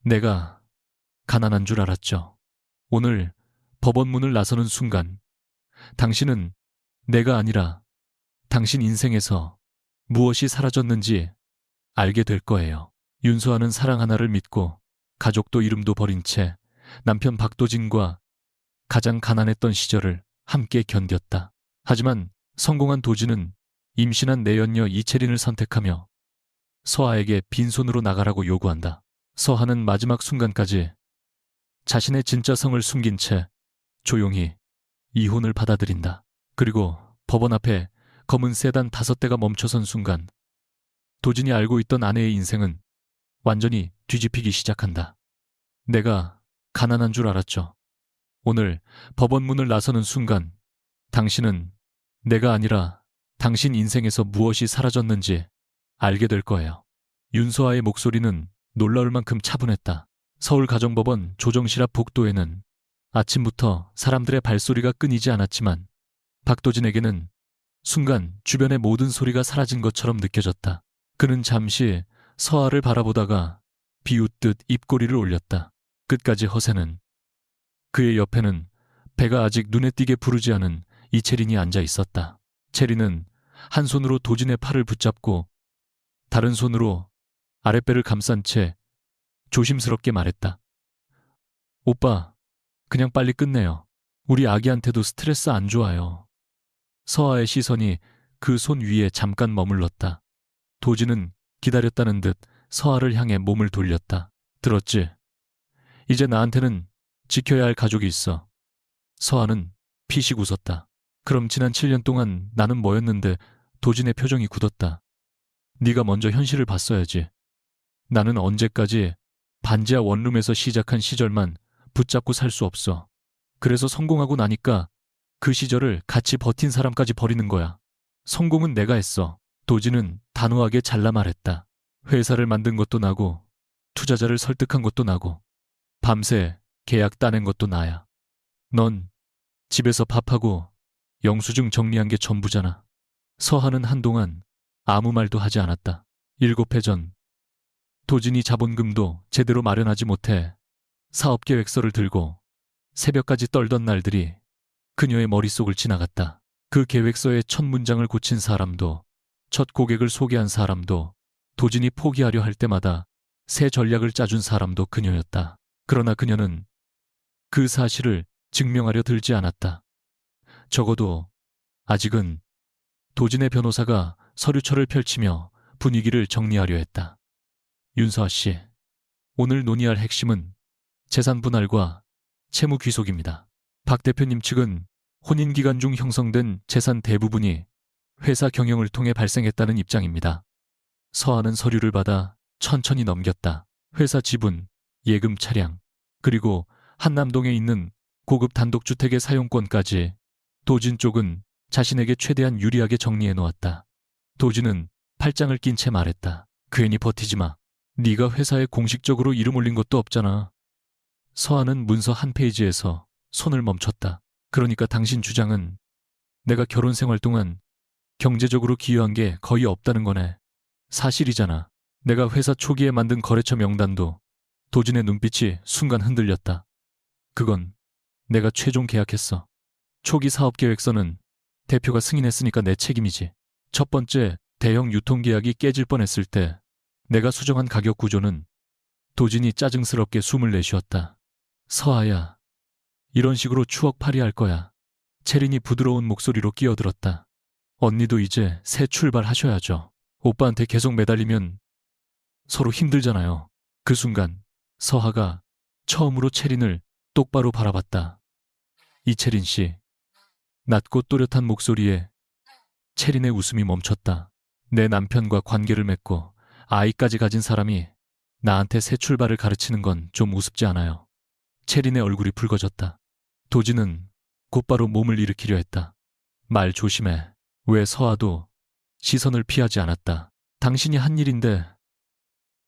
내가 가난한 줄 알았죠. 오늘 법원 문을 나서는 순간 당신은 내가 아니라 당신 인생에서 무엇이 사라졌는지 알게 될 거예요. 윤수아는 사랑 하나를 믿고 가족도 이름도 버린 채 남편 박도진과 가장 가난했던 시절을 함께 견뎠다. 하지만 성공한 도진은 임신한 내연녀 이채린을 선택하며 서아에게 빈손으로 나가라고 요구한다. 서아는 마지막 순간까지 자신의 진짜 성을 숨긴 채 조용히 이혼을 받아들인다. 그리고 법원 앞에 검은 세단 5대가 멈춰선 순간 도진이 알고 있던 아내의 인생은 완전히 뒤집히기 시작한다. 내가 가난한 줄 알았죠. 오늘 법원 문을 나서는 순간 당신은 내가 아니라 당신 인생에서 무엇이 사라졌는지 알게 될 거예요. 윤서아의 목소리는 놀라울 만큼 차분했다. 서울가정법원 조정실 앞 복도에는 아침부터 사람들의 발소리가 끊이지 않았지만 박도진에게는 순간 주변의 모든 소리가 사라진 것처럼 느껴졌다. 그는 잠시 서아를 바라보다가 비웃듯 입꼬리를 올렸다. 끝까지 허세는. 그의 옆에는 배가 아직 눈에 띄게 부르지 않은 이채린이 앉아 있었다. 채린은 한 손으로 도진의 팔을 붙잡고 다른 손으로 아랫배를 감싼 채 조심스럽게 말했다. 오빠, 그냥 빨리 끝내요. 우리 아기한테도 스트레스 안 좋아요. 서아의 시선이 그 손 위에 잠깐 머물렀다. 도진은 기다렸다는 듯 서아를 향해 몸을 돌렸다. 들었지? 이제 나한테는 지켜야 할 가족이 있어. 서아는 피식 웃었다. 그럼 지난 7년 동안 나는 뭐였는데. 도진의 표정이 굳었다. 네가 먼저 현실을 봤어야지. 나는 언제까지 반지하 원룸에서 시작한 시절만 붙잡고 살 수 없어. 그래서 성공하고 나니까 그 시절을 같이 버틴 사람까지 버리는 거야. 성공은 내가 했어. 도진은 단호하게 잘라 말했다. 회사를 만든 것도 나고 투자자를 설득한 것도 나고 밤새 계약 따낸 것도 나야. 넌 집에서 밥하고 영수증 정리한 게 전부잖아. 서하는 한동안 아무 말도 하지 않았다. 7해 전 도진이 자본금도 제대로 마련하지 못해 사업계획서를 들고 새벽까지 떨던 날들이 그녀의 머릿속을 지나갔다. 그 계획서의 첫 문장을 고친 사람도 첫 고객을 소개한 사람도 도진이 포기하려 할 때마다 새 전략을 짜준 사람도 그녀였다. 그러나 그녀는 그 사실을 증명하려 들지 않았다. 적어도 아직은. 도진의 변호사가 서류철을 펼치며 분위기를 정리하려 했다. 윤서아 씨, 오늘 논의할 핵심은 재산 분할과 채무 귀속입니다. 박 대표님 측은 혼인 기간 중 형성된 재산 대부분이 회사 경영을 통해 발생했다는 입장입니다. 서아는 서류를 받아 천천히 넘겼다. 회사 지분, 예금 차량, 그리고 한남동에 있는 고급 단독주택의 사용권까지 도진 쪽은 자신에게 최대한 유리하게 정리해 놓았다. 도진은 팔짱을 낀 채 말했다. 괜히 버티지 마. 네가 회사에 공식적으로 이름 올린 것도 없잖아. 서아는 문서 한 페이지에서 손을 멈췄다. 그러니까 당신 주장은 내가 결혼 생활 동안 경제적으로 기여한 게 거의 없다는 거네. 사실이잖아. 내가 회사 초기에 만든 거래처 명단도. 도진의 눈빛이 순간 흔들렸다. 그건 내가 최종 계약했어. 초기 사업계획서는 대표가 승인했으니까 내 책임이지. 첫 번째 대형 유통계약이 깨질 뻔했을 때 내가 수정한 가격 구조는. 도진이 짜증스럽게 숨을 내쉬었다. 서아야, 이런 식으로 추억팔이할 거야. 채린이 부드러운 목소리로 끼어들었다. 언니도 이제 새 출발하셔야죠. 오빠한테 계속 매달리면 서로 힘들잖아요. 그 순간 서하가 처음으로 채린을 똑바로 바라봤다. 이채린 씨. 낮고 또렷한 목소리에 채린의 웃음이 멈췄다. 내 남편과 관계를 맺고 아이까지 가진 사람이 나한테 새 출발을 가르치는 건 좀 우습지 않아요. 채린의 얼굴이 붉어졌다. 도진은 곧바로 몸을 일으키려 했다. 말 조심해. 왜 서아도 시선을 피하지 않았다. 당신이 한 일인데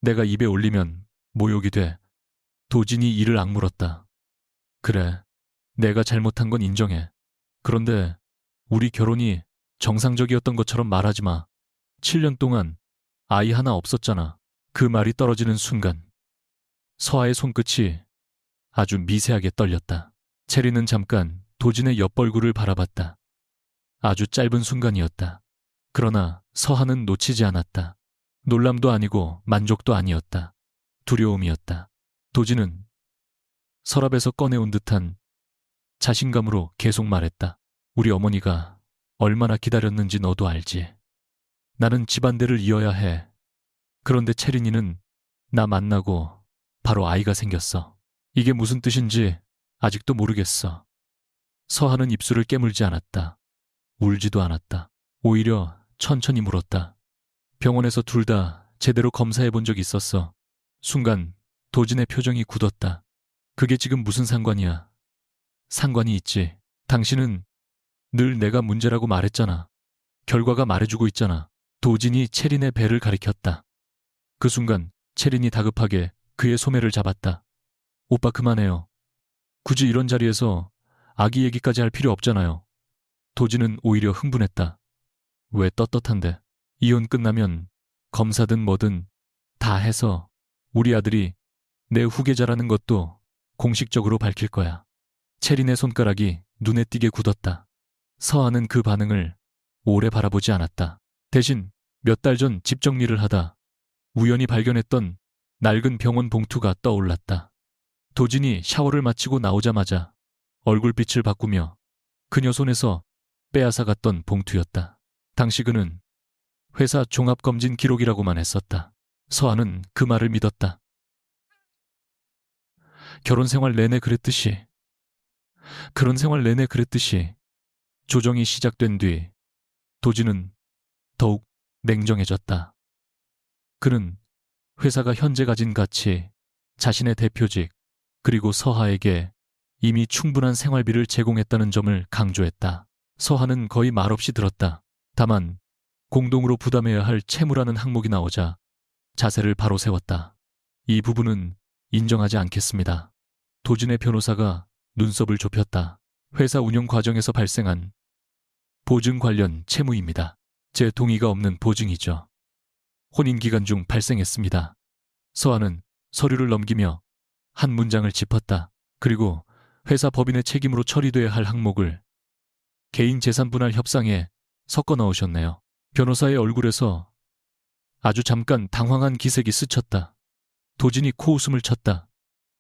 내가 입에 올리면 모욕이 돼. 도진이 이를 악물었다. 그래, 내가 잘못한 건 인정해. 그런데 우리 결혼이 정상적이었던 것처럼 말하지 마. 7년 동안 아이 하나 없었잖아. 그 말이 떨어지는 순간 서아의 손끝이 아주 미세하게 떨렸다. 체리는 잠깐 도진의 옆벌구를 바라봤다. 아주 짧은 순간이었다. 그러나 서하는 놓치지 않았다. 놀람도 아니고 만족도 아니었다. 두려움이었다. 도진은 서랍에서 꺼내온 듯한 자신감으로 계속 말했다. 우리 어머니가 얼마나 기다렸는지 너도 알지. 나는 집안대를 이어야 해. 그런데 채린이는 나 만나고 바로 아이가 생겼어. 이게 무슨 뜻인지 아직도 모르겠어. 서하는 입술을 깨물지 않았다. 울지도 않았다. 오히려 천천히 물었다. 병원에서 둘 다 제대로 검사해 본 적 있었어. 순간 도진의 표정이 굳었다. 그게 지금 무슨 상관이야. 상관이 있지. 당신은 늘 내가 문제라고 말했잖아. 결과가 말해주고 있잖아. 도진이 채린의 배를 가리켰다. 그 순간 채린이 다급하게 그의 소매를 잡았다. 오빠 그만해요. 굳이 이런 자리에서 아기 얘기까지 할 필요 없잖아요. 도진은 오히려 흥분했다. 왜 떳떳한데. 이혼 끝나면 검사든 뭐든 다 해서 우리 아들이 내 후계자라는 것도 공식적으로 밝힐 거야. 채린의 손가락이 눈에 띄게 굳었다. 서하는 그 반응을 오래 바라보지 않았다. 대신 몇 달 전 집 정리를 하다 우연히 발견했던 낡은 병원 봉투가 떠올랐다. 도진이 샤워를 마치고 나오자마자 얼굴빛을 바꾸며 그녀 손에서 빼앗아갔던 봉투였다. 당시 그는 회사 종합검진 기록이라고만 했었다. 서하는 그 말을 믿었다. 그런 생활 내내 그랬듯이 조정이 시작된 뒤 도진은 더욱 냉정해졌다. 그는 회사가 현재 가진 가치, 자신의 대표직, 그리고 서하에게 이미 충분한 생활비를 제공했다는 점을 강조했다. 서하는 거의 말없이 들었다. 다만 공동으로 부담해야 할 채무라는 항목이 나오자 자세를 바로 세웠다. 이 부분은 인정하지 않겠습니다. 도진의 변호사가 눈썹을 좁혔다. 회사 운영 과정에서 발생한 보증 관련 채무입니다. 제 동의가 없는 보증이죠. 혼인 기간 중 발생했습니다. 서하는 서류를 넘기며 한 문장을 짚었다. 그리고 회사 법인의 책임으로 처리돼야 할 항목을 개인 재산 분할 협상에 섞어 넣으셨네요. 변호사의 얼굴에서 아주 잠깐 당황한 기색이 스쳤다. 도진이 코웃음을 쳤다.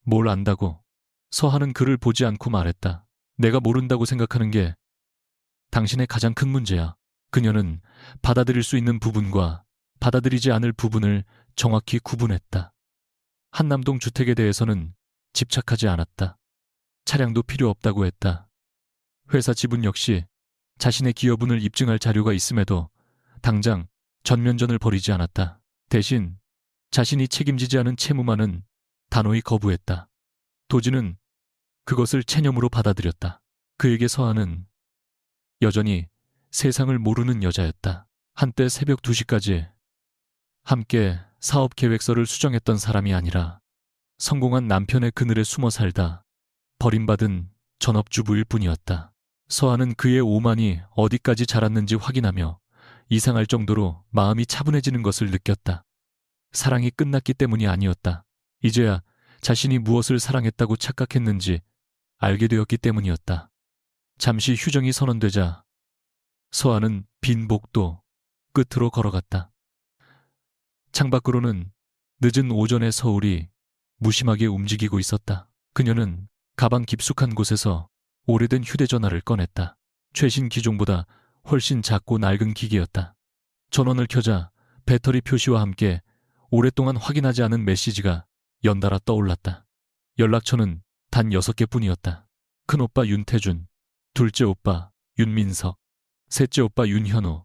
뭘 안다고? 서하는 그를 보지 않고 말했다. 내가 모른다고 생각하는 게 당신의 가장 큰 문제야. 그녀는 받아들일 수 있는 부분과 받아들이지 않을 부분을 정확히 구분했다. 한남동 주택에 대해서는 집착하지 않았다. 차량도 필요 없다고 했다. 회사 지분 역시 자신의 기여분을 입증할 자료가 있음에도 당장 전면전을 벌이지 않았다. 대신 자신이 책임지지 않은 채무만은 단호히 거부했다. 도진은 그것을 체념으로 받아들였다. 그에게 서하는 여전히 세상을 모르는 여자였다. 한때 새벽 2시까지 함께 사업 계획서를 수정했던 사람이 아니라 성공한 남편의 그늘에 숨어 살다 버림받은 전업주부일 뿐이었다. 서하는 그의 오만이 어디까지 자랐는지 확인하며 이상할 정도로 마음이 차분해지는 것을 느꼈다. 사랑이 끝났기 때문이 아니었다. 이제야 자신이 무엇을 사랑했다고 착각했는지 알게 되었기 때문이었다. 잠시 휴정이 선언되자 서하는 빈 복도 끝으로 걸어갔다. 창밖으로는 늦은 오전의 서울이 무심하게 움직이고 있었다. 그녀는 가방 깊숙한 곳에서 오래된 휴대전화를 꺼냈다. 최신 기종보다 훨씬 작고 낡은 기기였다. 전원을 켜자 배터리 표시와 함께 오랫동안 확인하지 않은 메시지가 연달아 떠올랐다. 연락처는 단 6개뿐이었다. 큰오빠 윤태준, 둘째 오빠 윤민석, 셋째 오빠 윤현우,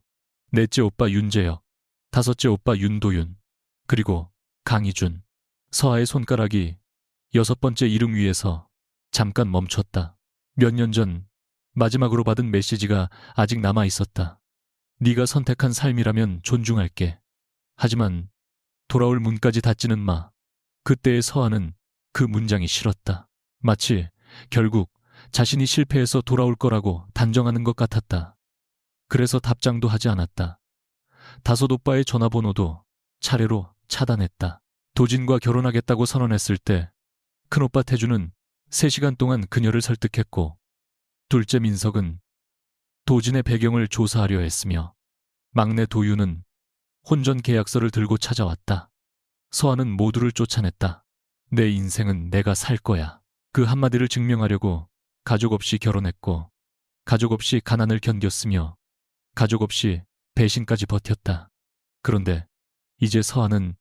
넷째 오빠 윤재혁, 다섯째 오빠 윤도윤, 그리고 강희준. 서하의 손가락이 6번째 이름 위에서 잠깐 멈췄다. 몇 년 전 마지막으로 받은 메시지가 아직 남아 있었다. 네가 선택한 삶이라면 존중할게. 하지만 돌아올 문까지 닿지는 마. 그때의 서하는 그 문장이 싫었다. 마치 결국 자신이 실패해서 돌아올 거라고 단정하는 것 같았다. 그래서 답장도 하지 않았다. 다섯 오빠의 전화번호도 차례로 차단했다. 도진과 결혼하겠다고 선언했을 때 큰오빠 태주는 3시간 동안 그녀를 설득했고 둘째 민석은 도진의 배경을 조사하려 했으며 막내 도유는 혼전 계약서를 들고 찾아왔다. 서아는 모두를 쫓아냈다. 내 인생은 내가 살 거야. 그 한마디를 증명하려고 가족 없이 결혼했고 가족 없이 가난을 견뎠으며 가족 없이 배신까지 버텼다. 그런데 이제 서아는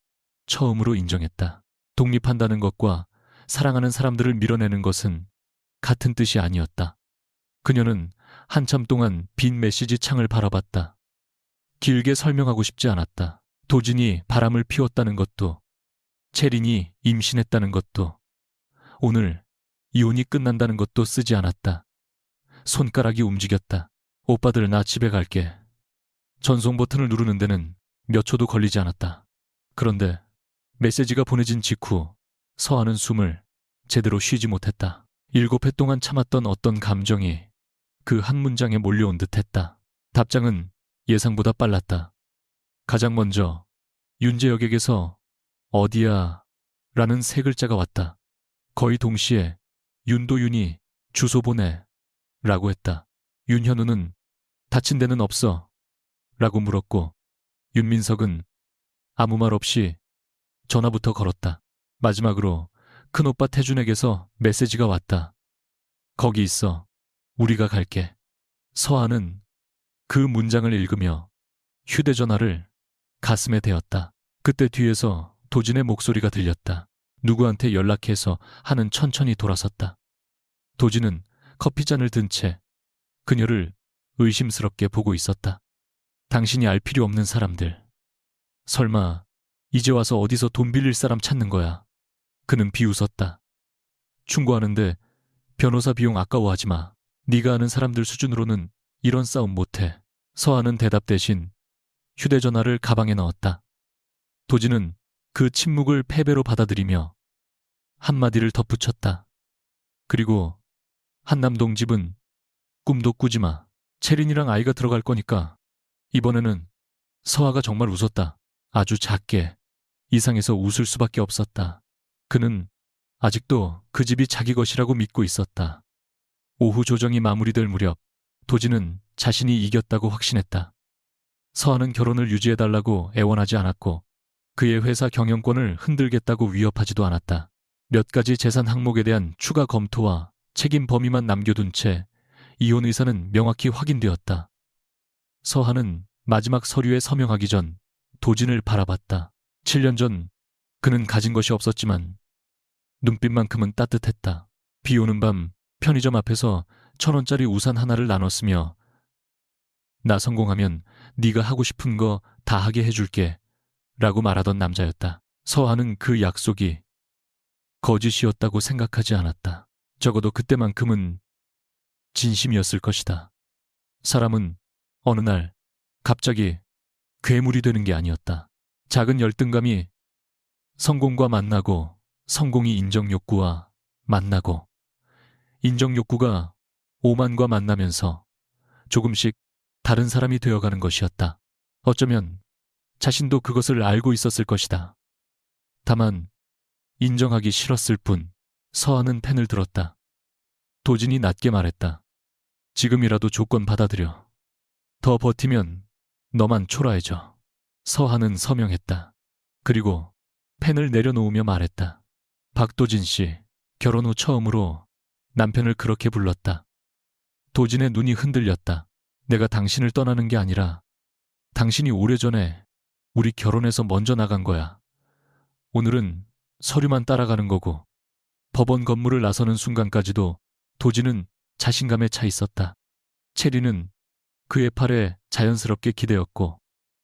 처음으로 인정했다. 독립한다는 것과 사랑하는 사람들을 밀어내는 것은 같은 뜻이 아니었다. 그녀는 한참 동안 빈 메시지 창을 바라봤다. 길게 설명하고 싶지 않았다. 도진이 바람을 피웠다는 것도, 채린이 임신했다는 것도, 오늘 이혼이 끝난다는 것도 쓰지 않았다. 손가락이 움직였다. 오빠들 나 집에 갈게. 전송 버튼을 누르는 데는 몇 초도 걸리지 않았다. 그런데 메시지가 보내진 직후 서아는 숨을 제대로 쉬지 못했다. 7회 동안 참았던 어떤 감정이 그 한 문장에 몰려온 듯했다. 답장은 예상보다 빨랐다. 가장 먼저 윤재혁에게서 어디야 라는 3글자가 왔다. 거의 동시에 윤도윤이 주소 보내 라고 했다. 윤현우는 다친 데는 없어 라고 물었고 윤민석은 아무 말 없이 전화부터 걸었다. 마지막으로 큰오빠 태준에게서 메시지가 왔다. 거기 있어. 우리가 갈게. 서아는 그 문장을 읽으며 휴대전화를 가슴에 대었다. 그때 뒤에서 도진의 목소리가 들렸다. 누구한테 연락해서 하는 천천히 돌아섰다. 도진은 커피잔을 든 채 그녀를 의심스럽게 보고 있었다. 당신이 알 필요 없는 사람들. 설마 이제 와서 어디서 돈 빌릴 사람 찾는 거야. 그는 비웃었다. 충고하는데 변호사 비용 아까워하지 마. 네가 아는 사람들 수준으로는 이런 싸움 못해. 서아는 대답 대신 휴대전화를 가방에 넣었다. 도진은 그 침묵을 패배로 받아들이며 한마디를 덧붙였다. 그리고 한남동 집은 꿈도 꾸지 마. 채린이랑 아이가 들어갈 거니까. 이번에는 서아가 정말 웃었다. 아주 작게. 이상해서 웃을 수밖에 없었다. 그는 아직도 그 집이 자기 것이라고 믿고 있었다. 오후 조정이 마무리될 무렵 도진은 자신이 이겼다고 확신했다. 서아는 결혼을 유지해달라고 애원하지 않았고 그의 회사 경영권을 흔들겠다고 위협하지도 않았다. 몇 가지 재산 항목에 대한 추가 검토와 책임 범위만 남겨둔 채 이혼 의사는 명확히 확인되었다. 서아는 마지막 서류에 서명하기 전 도진을 바라봤다. 7년 전 그는 가진 것이 없었지만 눈빛만큼은 따뜻했다. 비 오는 밤 편의점 앞에서 1,000원짜리 우산 하나를 나눴으며 나 성공하면 네가 하고 싶은 거 다 하게 해줄게 라고 말하던 남자였다. 서아는 그 약속이 거짓이었다고 생각하지 않았다. 적어도 그때만큼은 진심이었을 것이다. 사람은 어느 날 갑자기 괴물이 되는 게 아니었다. 작은 열등감이 성공과 만나고 성공이 인정욕구와 만나고 인정욕구가 오만과 만나면서 조금씩 다른 사람이 되어가는 것이었다. 어쩌면 자신도 그것을 알고 있었을 것이다. 다만 인정하기 싫었을 뿐. 서아는 펜을 들었다. 도진이 낮게 말했다. 지금이라도 조건 받아들여. 더 버티면 너만 초라해져. 서아는 서명했다. 그리고 펜을 내려놓으며 말했다. 박도진 씨, 결혼 후 처음으로 남편을 그렇게 불렀다. 도진의 눈이 흔들렸다. 내가 당신을 떠나는 게 아니라 당신이 오래전에 우리 결혼해서 먼저 나간 거야. 오늘은 서류만 따라가는 거고 법원 건물을 나서는 순간까지도 도진은 자신감에 차 있었다. 체리는 그의 팔에 자연스럽게 기대었고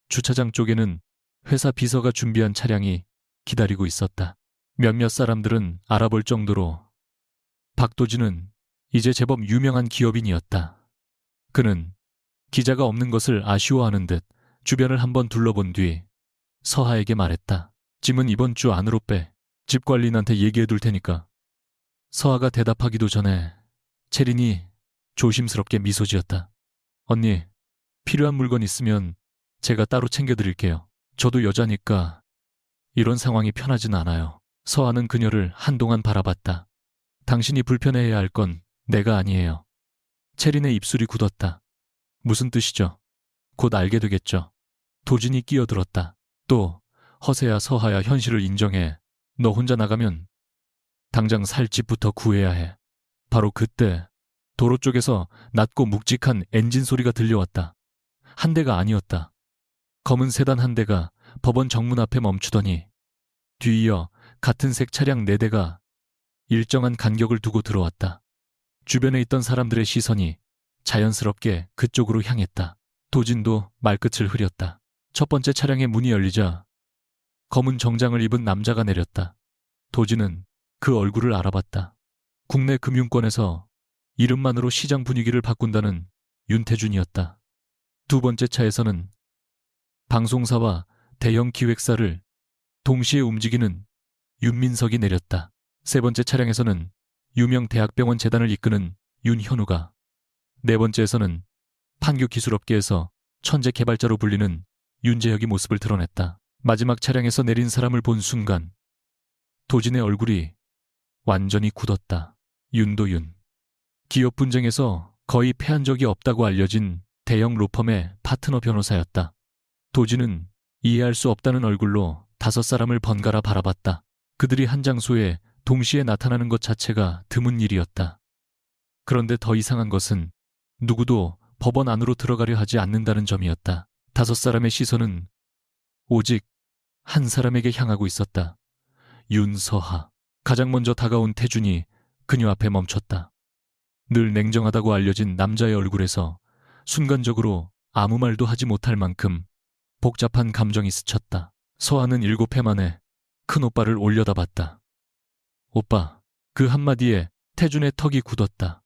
주차장 쪽에는 회사 비서가 준비한 차량이 기다리고 있었다. 몇몇 사람들은 알아볼 정도로 박도진은 이제 제법 유명한 기업인이었다. 그는 기자가 없는 것을 아쉬워하는 듯 주변을 한번 둘러본 뒤 서하에게 말했다. 짐은 이번 주 안으로 빼. 집 관리인한테 얘기해 둘 테니까. 서하가 대답하기도 전에 채린이 조심스럽게 미소 지었다. 언니, 필요한 물건 있으면 제가 따로 챙겨드릴게요. 저도 여자니까 이런 상황이 편하진 않아요. 서하는 그녀를 한동안 바라봤다. 당신이 불편해해야 할 건 내가 아니에요. 체린의 입술이 굳었다. 무슨 뜻이죠? 곧 알게 되겠죠. 도진이 끼어들었다. 또 허세야 서하야 현실을 인정해. 너 혼자 나가면 당장 살 집부터 구해야 해. 바로 그때 도로 쪽에서 낮고 묵직한 엔진 소리가 들려왔다. 한 대가 아니었다. 검은 세단 한 대가 법원 정문 앞에 멈추더니 뒤이어 같은 색 차량 4대가 일정한 간격을 두고 들어왔다. 주변에 있던 사람들의 시선이 자연스럽게 그쪽으로 향했다. 도진도 말끝을 흐렸다. 첫 번째 차량의 문이 열리자 검은 정장을 입은 남자가 내렸다. 도진은 그 얼굴을 알아봤다. 국내 금융권에서 이름만으로 시장 분위기를 바꾼다는 윤태준이었다. 두 번째 차에서는 방송사와 대형 기획사를 동시에 움직이는 윤민석이 내렸다. 세 번째 차량에서는 유명 대학병원 재단을 이끄는 윤현우가, 네 번째에서는 판교 기술업계에서 천재 개발자로 불리는 윤재혁이 모습을 드러냈다. 마지막 차량에서 내린 사람을 본 순간 도진의 얼굴이 완전히 굳었다. 윤도윤. 기업 분쟁에서 거의 패한 적이 없다고 알려진 대형 로펌의 파트너 변호사였다. 도진은 이해할 수 없다는 얼굴로 5사람을 번갈아 바라봤다. 그들이 한 장소에 동시에 나타나는 것 자체가 드문 일이었다. 그런데 더 이상한 것은 누구도 법원 안으로 들어가려 하지 않는다는 점이었다. 5사람의 시선은 오직 한 사람에게 향하고 있었다. 윤서하. 가장 먼저 다가온 태준이 그녀 앞에 멈췄다. 늘 냉정하다고 알려진 남자의 얼굴에서 순간적으로 아무 말도 하지 못할 만큼 복잡한 감정이 스쳤다. 서하는 7회 만에 큰오빠를 올려다봤다. 오빠. 그 한마디에 태준의 턱이 굳었다.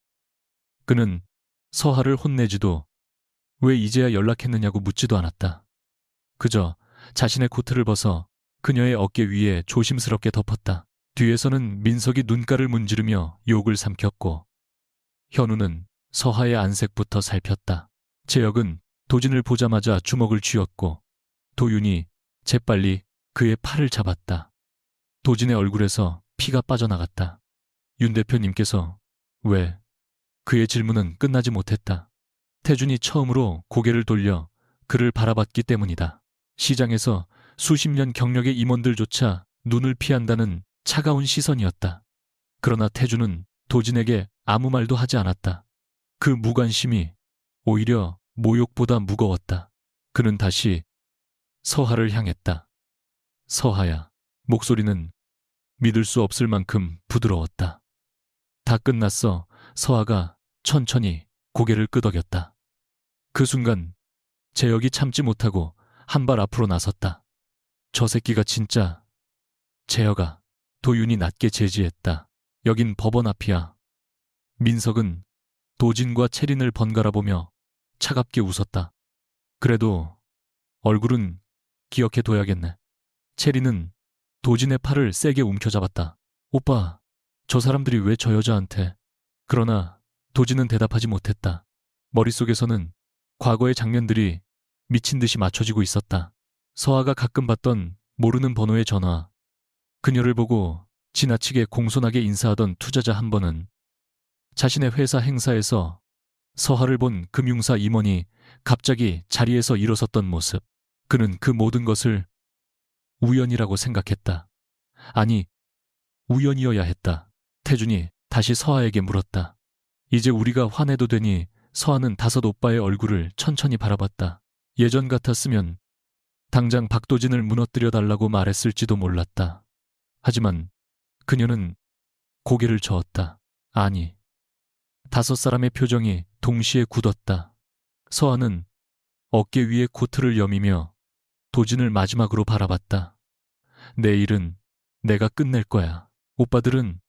그는 서하를 혼내지도 왜 이제야 연락했느냐고 묻지도 않았다. 그저 자신의 코트를 벗어 그녀의 어깨 위에 조심스럽게 덮었다. 뒤에서는 민석이 눈가를 문지르며 욕을 삼켰고 현우는 서하의 안색부터 살폈다. 재혁은 도진을 보자마자 주먹을 쥐었고 도윤이 재빨리 그의 팔을 잡았다. 도진의 얼굴에서 피가 빠져나갔다. 윤 대표님께서 왜? 그의 질문은 끝나지 못했다. 태준이 처음으로 고개를 돌려 그를 바라봤기 때문이다. 시장에서 수십 년 경력의 임원들조차 눈을 피한다는 차가운 시선이었다. 그러나 태준은 도진에게 아무 말도 하지 않았다. 그 무관심이 오히려 모욕보다 무거웠다. 그는 다시 서하를 향했다. 서하야. 목소리는 믿을 수 없을 만큼 부드러웠다. 다 끝났어. 서하가 천천히 고개를 끄덕였다. 그 순간 재혁이 참지 못하고 한 발 앞으로 나섰다. 저 새끼가 진짜. 재혁아. 도윤이 낮게 제지했다. 여긴 법원 앞이야. 민석은 도진과 채린을 번갈아 보며 차갑게 웃었다. 그래도 얼굴은 기억해둬야겠네. 채린은 도진의 팔을 세게 움켜잡았다. 오빠, 저 사람들이 왜 저 여자한테. 그러나 도진은 대답하지 못했다. 머릿속에서는 과거의 장면들이 미친 듯이 맞춰지고 있었다. 서아가 가끔 받던 모르는 번호의 전화, 그녀를 보고 지나치게 공손하게 인사하던 투자자 한 번은, 자신의 회사 행사에서 서하를 본 금융사 임원이 갑자기 자리에서 일어섰던 모습. 그는 그 모든 것을 우연이라고 생각했다. 아니, 우연이어야 했다. 태준이 다시 서하에게 물었다. 이제 우리가 화내도 되니? 서하는 5 오빠의 얼굴을 천천히 바라봤다. 예전 같았으면 당장 박도진을 무너뜨려 달라고 말했을지도 몰랐다. 하지만 그녀는 고개를 저었다. 아니, 5사람의 표정이 동시에 굳었다. 서하는 어깨 위에 코트를 여미며 도진을 마지막으로 바라봤다. 내 일은 내가 끝낼 거야. 오빠들은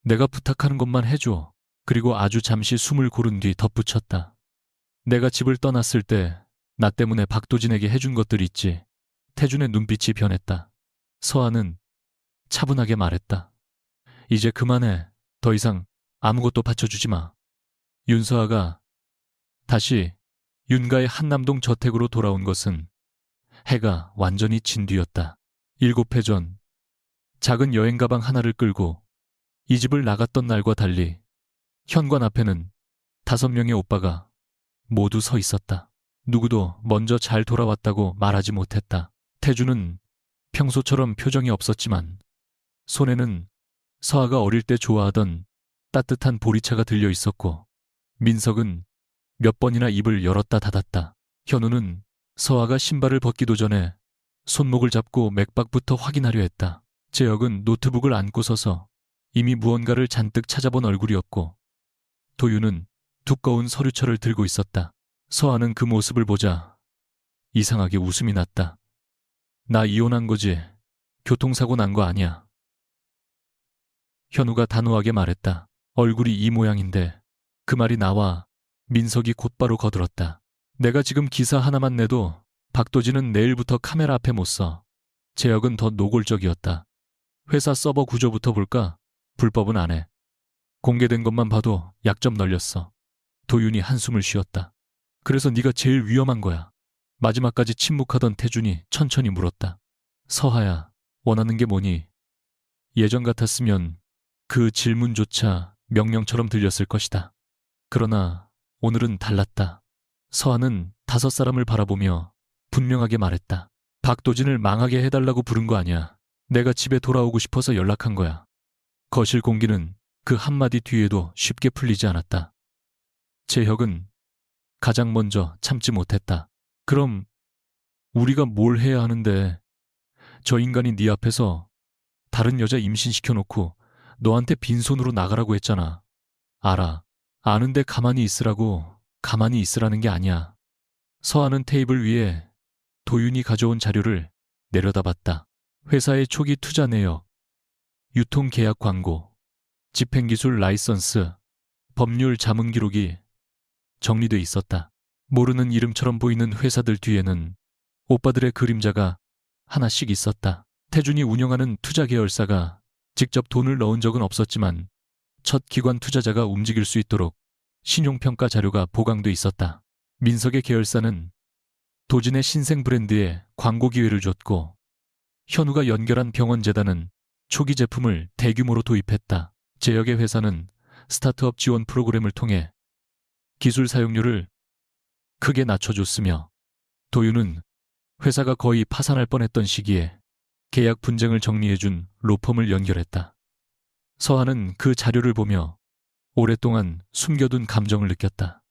내가 부탁하는 것만 해줘. 그리고 아주 잠시 숨을 고른 뒤 덧붙였다. 내가 집을 떠났을 때 나 때문에 박도진에게 해준 것들 있지. 태준의 눈빛이 변했다. 서하는 차분하게 말했다. 이제 그만해. 더 이상 아무것도 받쳐주지 마. 윤서아가 다시 윤가의 한남동 저택으로 돌아온 것은 해가 완전히 진 뒤였다. 7회 전 작은 여행 가방 하나를 끌고 이 집을 나갔던 날과 달리 현관 앞에는 5명의 오빠가 모두 서 있었다. 누구도 먼저 잘 돌아왔다고 말하지 못했다. 태주는 평소처럼 표정이 없었지만 손에는 서아가 어릴 때 좋아하던 따뜻한 보리차가 들려 있었고, 민석은 몇 번이나 입을 열었다 닫았다. 현우는 서아가 신발을 벗기도 전에 손목을 잡고 맥박부터 확인하려 했다. 재혁은 노트북을 안고 서서 이미 무언가를 잔뜩 찾아본 얼굴이었고, 도윤은 두꺼운 서류철을 들고 있었다. 서아는 그 모습을 보자 이상하게 웃음이 났다. 나 이혼한 거지. 교통사고 난 거 아니야. 현우가 단호하게 말했다. 얼굴이 이 모양인데. 그 말이 나와 민석이 곧바로 거들었다. 내가 지금 기사 하나만 내도 박도진은 내일부터 카메라 앞에 못 서. 재혁은 더 노골적이었다. 회사 서버 구조부터 볼까? 불법은 안 해. 공개된 것만 봐도 약점 널렸어. 도윤이 한숨을 쉬었다. 그래서 네가 제일 위험한 거야. 마지막까지 침묵하던 태준이 천천히 물었다. 서하야, 원하는 게 뭐니? 예전 같았으면 그 질문조차 명령처럼 들렸을 것이다. 그러나 오늘은 달랐다. 서하는 5사람을 바라보며 분명하게 말했다. 박도진을 망하게 해달라고 부른 거 아니야. 내가 집에 돌아오고 싶어서 연락한 거야. 거실 공기는 그 한마디 뒤에도 쉽게 풀리지 않았다. 재혁은 가장 먼저 참지 못했다. 그럼 우리가 뭘 해야 하는데? 저 인간이 네 앞에서 다른 여자 임신시켜놓고 너한테 빈손으로 나가라고 했잖아. 알아. 아는데 가만히 있으라고. 가만히 있으라는 게 아니야. 서하는 테이블 위에 도윤이 가져온 자료를 내려다봤다. 회사의 초기 투자 내역, 유통계약 광고, 집행기술 라이선스, 법률 자문 기록이 정리돼 있었다. 모르는 이름처럼 보이는 회사들 뒤에는 오빠들의 그림자가 하나씩 있었다. 태준이 운영하는 투자 계열사가 직접 돈을 넣은 적은 없었지만 첫 기관 투자자가 움직일 수 있도록 신용평가 자료가 보강돼 있었다. 민석의 계열사는 도진의 신생 브랜드에 광고 기회를 줬고, 현우가 연결한 병원재단은 초기 제품을 대규모로 도입했다. 재혁의 회사는 스타트업 지원 프로그램을 통해 기술 사용료를 크게 낮춰줬으며, 도윤은 회사가 거의 파산할 뻔했던 시기에 계약 분쟁을 정리해준 로펌을 연결했다. 서하는 그 자료를 보며 오랫동안 숨겨둔 감정을 느꼈다.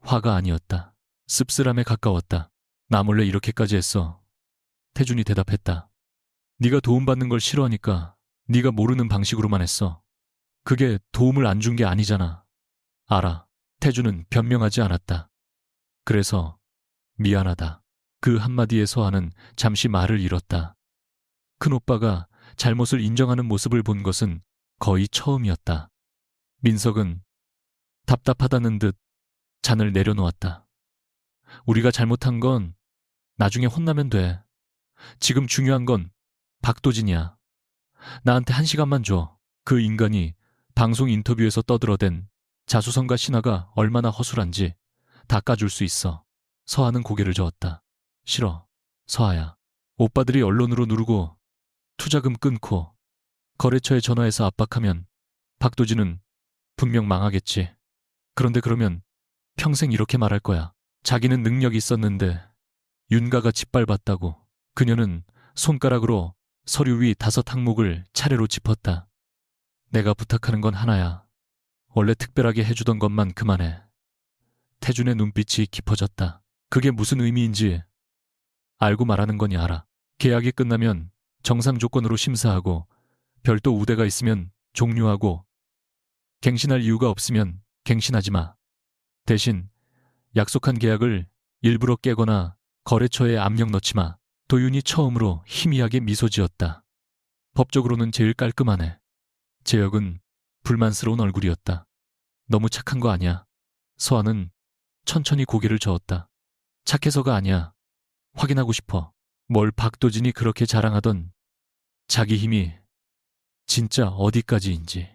화가 아니었다. 씁쓸함에 가까웠다. 나 몰래 이렇게까지 했어. 태준이 대답했다. 네가 도움받는 걸 싫어하니까 네가 모르는 방식으로만 했어. 그게 도움을 안 준 게 아니잖아. 알아. 태준은 변명하지 않았다. 그래서 미안하다. 그 한마디에 서하는 잠시 말을 잃었다. 큰오빠가 잘못을 인정하는 모습을 본 것은 거의 처음이었다. 민석은 답답하다는 듯 잔을 내려놓았다. 우리가 잘못한 건 나중에 혼나면 돼. 지금 중요한 건 박도진이야. 나한테 1시간만 줘. 그 인간이 방송 인터뷰에서 떠들어댄 자수성가 신화가 얼마나 허술한지 닦아줄 수 있어. 서하는 고개를 저었다. 싫어. 서하야. 오빠들이 언론으로 누르고 투자금 끊고 거래처에 전화해서 압박하면 박도진은 분명 망하겠지. 그런데 그러면 평생 이렇게 말할 거야. 자기는 능력이 있었는데 윤가가 짓밟았다고. 그녀는 손가락으로 서류 위 5항목을 차례로 짚었다. 내가 부탁하는 건 하나야. 원래 특별하게 해주던 것만 그만해. 태준의 눈빛이 깊어졌다. 그게 무슨 의미인지 알고 말하는 거니 알아. 계약이 끝나면 정상 조건으로 심사하고 별도 우대가 있으면 종료하고 갱신할 이유가 없으면 갱신하지 마. 대신 약속한 계약을 일부러 깨거나 거래처에 압력 넣지 마. 도윤이 처음으로 희미하게 미소 지었다. 법적으로는 제일 깔끔하네. 재혁은 불만스러운 얼굴이었다. 너무 착한 거 아니야. 서하는 천천히 고개를 저었다. 착해서가 아니야. 확인하고 싶어. 뭘 박도진이 그렇게 자랑하던 자기 힘이 진짜 어디까지인지.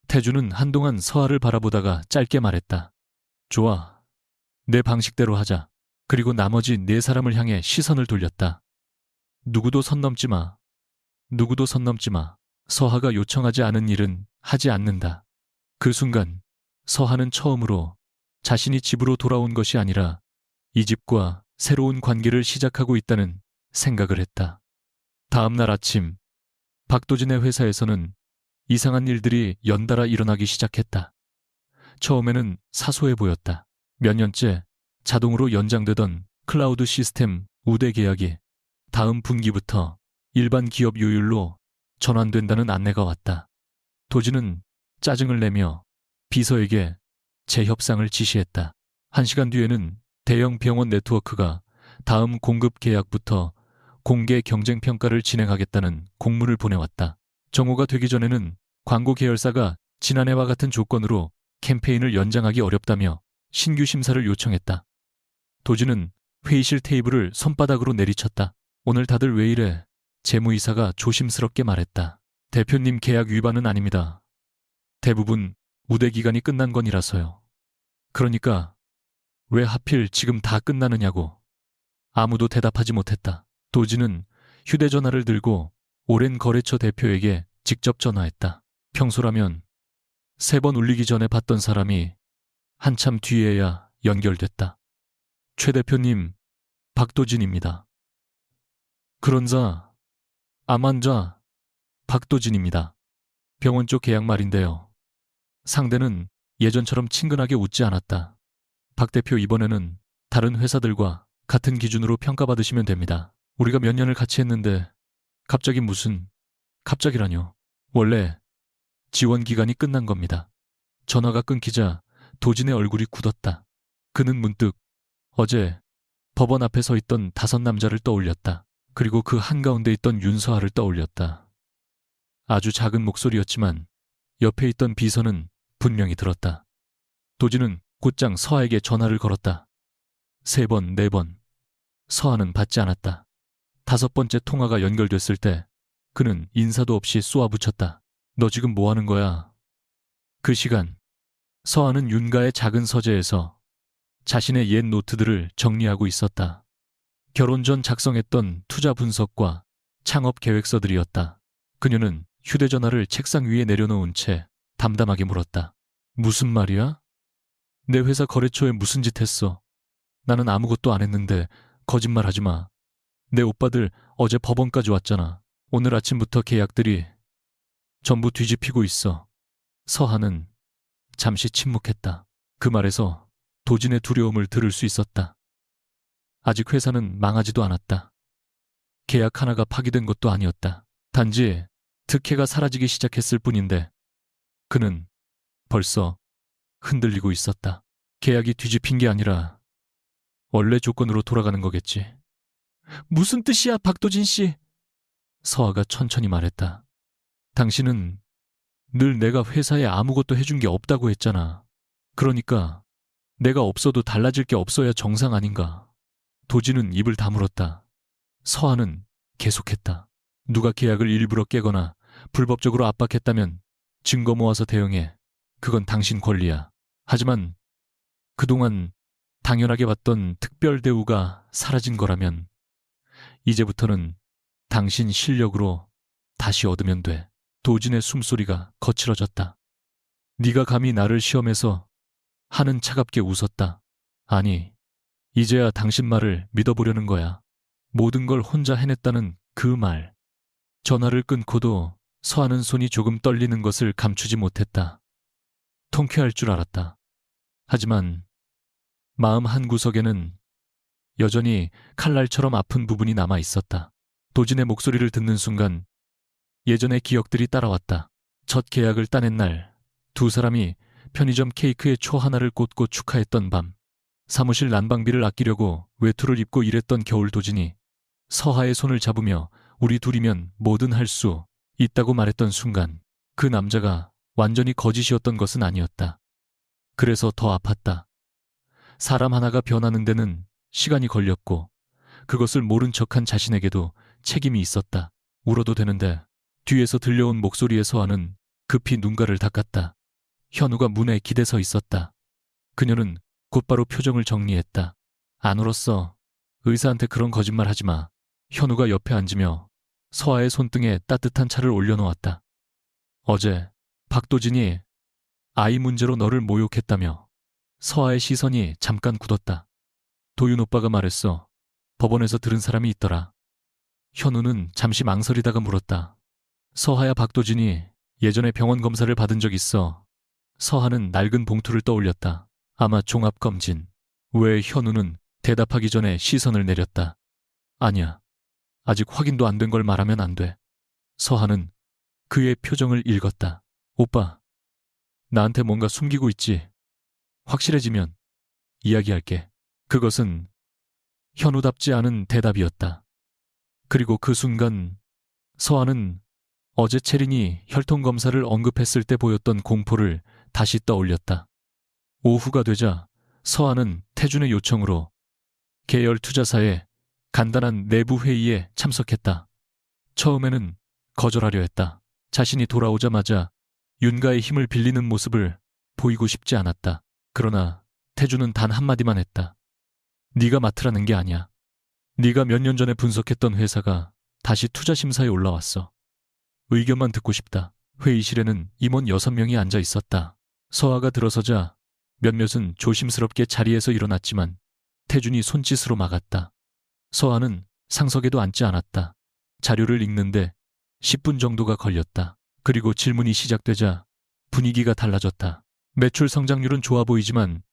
태주는 한동안 서하를 바라보다가 짧게 말했다. 좋아. 내 방식대로 하자. 그리고 나머지 4사람을 향해 시선을 돌렸다. 누구도 선 넘지 마. 누구도 선 넘지 마. 서하가 요청하지 않은 일은 하지 않는다. 그 순간 서하는 처음으로 자신이 집으로 돌아온 것이 아니라 이 집과 새로운 관계를 시작하고 있다는 생각을 했다. 다음 날 아침, 박도진의 회사에서는 이상한 일들이 연달아 일어나기 시작했다. 처음에는 사소해 보였다. 몇 년째 자동으로 연장되던 클라우드 시스템 우대 계약이 다음 분기부터 일반 기업 요율로 전환된다는 안내가 왔다. 도진은 짜증을 내며 비서에게 재협상을 지시했다. 1시간 뒤에는 대형 병원 네트워크가 다음 공급 계약부터 공개 경쟁 평가를 진행하겠다는 공문을 보내왔다. 정오가 되기 전에는 광고 계열사가 지난해와 같은 조건으로 캠페인을 연장하기 어렵다며 신규 심사를 요청했다. 도진은 회의실 테이블을 손바닥으로 내리쳤다. 오늘 다들 왜 이래? 재무이사가 조심스럽게 말했다. 대표님 계약 위반은 아닙니다. 대부분 우대 기간이 끝난 건이라서요. 그러니까 왜 하필 지금 다 끝나느냐고. 아무도 대답하지 못했다. 도진은 휴대전화를 들고 오랜 거래처 대표에게 직접 전화했다. 평소라면 3번 울리기 전에 받던 사람이 한참 뒤에야 연결됐다. 최 대표님, 박도진입니다. 그런자, 암환자, 박도진입니다. 병원 쪽 계약 말인데요. 상대는 예전처럼 친근하게 웃지 않았다. 박 대표 이번에는 다른 회사들과 같은 기준으로 평가받으시면 됩니다. 우리가 몇 년을 같이 했는데 갑자기 무슨 갑자기라뇨. 원래 지원 기간이 끝난 겁니다. 전화가 끊기자 도진의 얼굴이 굳었다. 그는 문득 어제 법원 앞에 서 있던 5 남자를 떠올렸다. 그리고 그 한가운데 있던 윤서아를 떠올렸다. 아주 작은 목소리였지만 옆에 있던 비서는 분명히 들었다. 도진은 곧장 서아에게 전화를 걸었다. 3번, 4번. 서아는 받지 않았다. 5번째 통화가 연결됐을 때 그는 인사도 없이 쏘아붙였다. 너 지금 뭐 하는 거야? 그 시간 서아는 윤가의 작은 서재에서 자신의 옛 노트들을 정리하고 있었다. 결혼 전 작성했던 투자 분석과 창업 계획서들이었다. 그녀는 휴대전화를 책상 위에 내려놓은 채 담담하게 물었다. 무슨 말이야? 내 회사 거래처에 무슨 짓 했어? 나는 아무것도 안 했는데 거짓말하지 마. 내 오빠들 어제 법원까지 왔잖아. 오늘 아침부터 계약들이 전부 뒤집히고 있어. 서하는 잠시 침묵했다. 그 말에서 도진의 두려움을 들을 수 있었다. 아직 회사는 망하지도 않았다. 계약 하나가 파기된 것도 아니었다. 단지 특혜가 사라지기 시작했을 뿐인데 그는 벌써 흔들리고 있었다. 계약이 뒤집힌 게 아니라 원래 조건으로 돌아가는 거겠지. 무슨 뜻이야, 박도진 씨? 서아가 천천히 말했다. 당신은 늘 내가 회사에 아무것도 해준 게 없다고 했잖아. 그러니까 내가 없어도 달라질 게 없어야 정상 아닌가. 도진은 입을 다물었다. 서아는 계속했다. 누가 계약을 일부러 깨거나 불법적으로 압박했다면 증거 모아서 대응해. 그건 당신 권리야. 하지만 그동안 당연하게 받던 특별 대우가 사라진 거라면 이제부터는 당신 실력으로 다시 얻으면 돼. 도진의 숨소리가 거칠어졌다. 네가 감히 나를 시험해서 하는 차갑게 웃었다. 아니, 이제야 당신 말을 믿어보려는 거야. 모든 걸 혼자 해냈다는 그 말. 전화를 끊고도 서하는 손이 조금 떨리는 것을 감추지 못했다. 통쾌할 줄 알았다. 하지만 마음 한구석에는 여전히 칼날처럼 아픈 부분이 남아 있었다. 도진의 목소리를 듣는 순간 예전의 기억들이 따라왔다. 첫 계약을 따낸 날, 2 사람이 편의점 케이크에 초 하나를 꽂고 축하했던 밤, 사무실 난방비를 아끼려고 외투를 입고 일했던 겨울 도진이 서하의 손을 잡으며 우리 둘이면 뭐든 할 수 있다고 말했던 순간 그 남자가 완전히 거짓이었던 것은 아니었다. 그래서 더 아팠다. 사람 하나가 변하는 데는 시간이 걸렸고 그것을 모른 척한 자신에게도 책임이 있었다. 울어도 되는데 뒤에서 들려온 목소리의 서하는 급히 눈가를 닦았다. 현우가 문에 기대서 있었다. 그녀는 곧바로 표정을 정리했다. 안 울었어. 의사한테 그런 거짓말 하지 마. 현우가 옆에 앉으며 서하의 손등에 따뜻한 차를 올려놓았다. 어제 박도진이 아이 문제로 너를 모욕했다며. 서하의 시선이 잠깐 굳었다. 도윤 오빠가 말했어. 법원에서 들은 사람이 있더라. 현우는 잠시 망설이다가 물었다. 서하야, 박도진이 예전에 병원 검사를 받은 적 있어. 서하는 낡은 봉투를 떠올렸다. 아마 종합검진. 왜? 현우는 대답하기 전에 시선을 내렸다. 아니야. 아직 확인도 안 된 걸 말하면 안 돼. 서하는 그의 표정을 읽었다. 오빠, 나한테 뭔가 숨기고 있지? 확실해지면 이야기할게. 그것은 현우답지 않은 대답이었다. 그리고 그 순간 서하는 어제 채린이 혈통검사를 언급했을 때 보였던 공포를 다시 떠올렸다. 오후가 되자 서하는 태준의 요청으로 계열 투자사의 간단한 내부 회의에 참석했다. 처음에는 거절하려 했다. 자신이 돌아오자마자 윤가의 힘을 빌리는 모습을 보이고 싶지 않았다. 그러나 태준은 단 한마디만 했다. 네가 맡으라는 게 아니야. 네가 몇 년 전에 분석했던 회사가 다시 투자 심사에 올라왔어. 의견만 듣고 싶다. 회의실에는 임원 6명이 앉아 있었다. 서하가 들어서자 몇몇은 조심스럽게 자리에서 일어났지만 태준이 손짓으로 막았다. 서하는 상석에도 앉지 않았다. 자료를 읽는데 10분 정도가 걸렸다. 그리고 질문이 시작되자 분위기가 달라졌다. 매출 성장률은 좋아 보이지만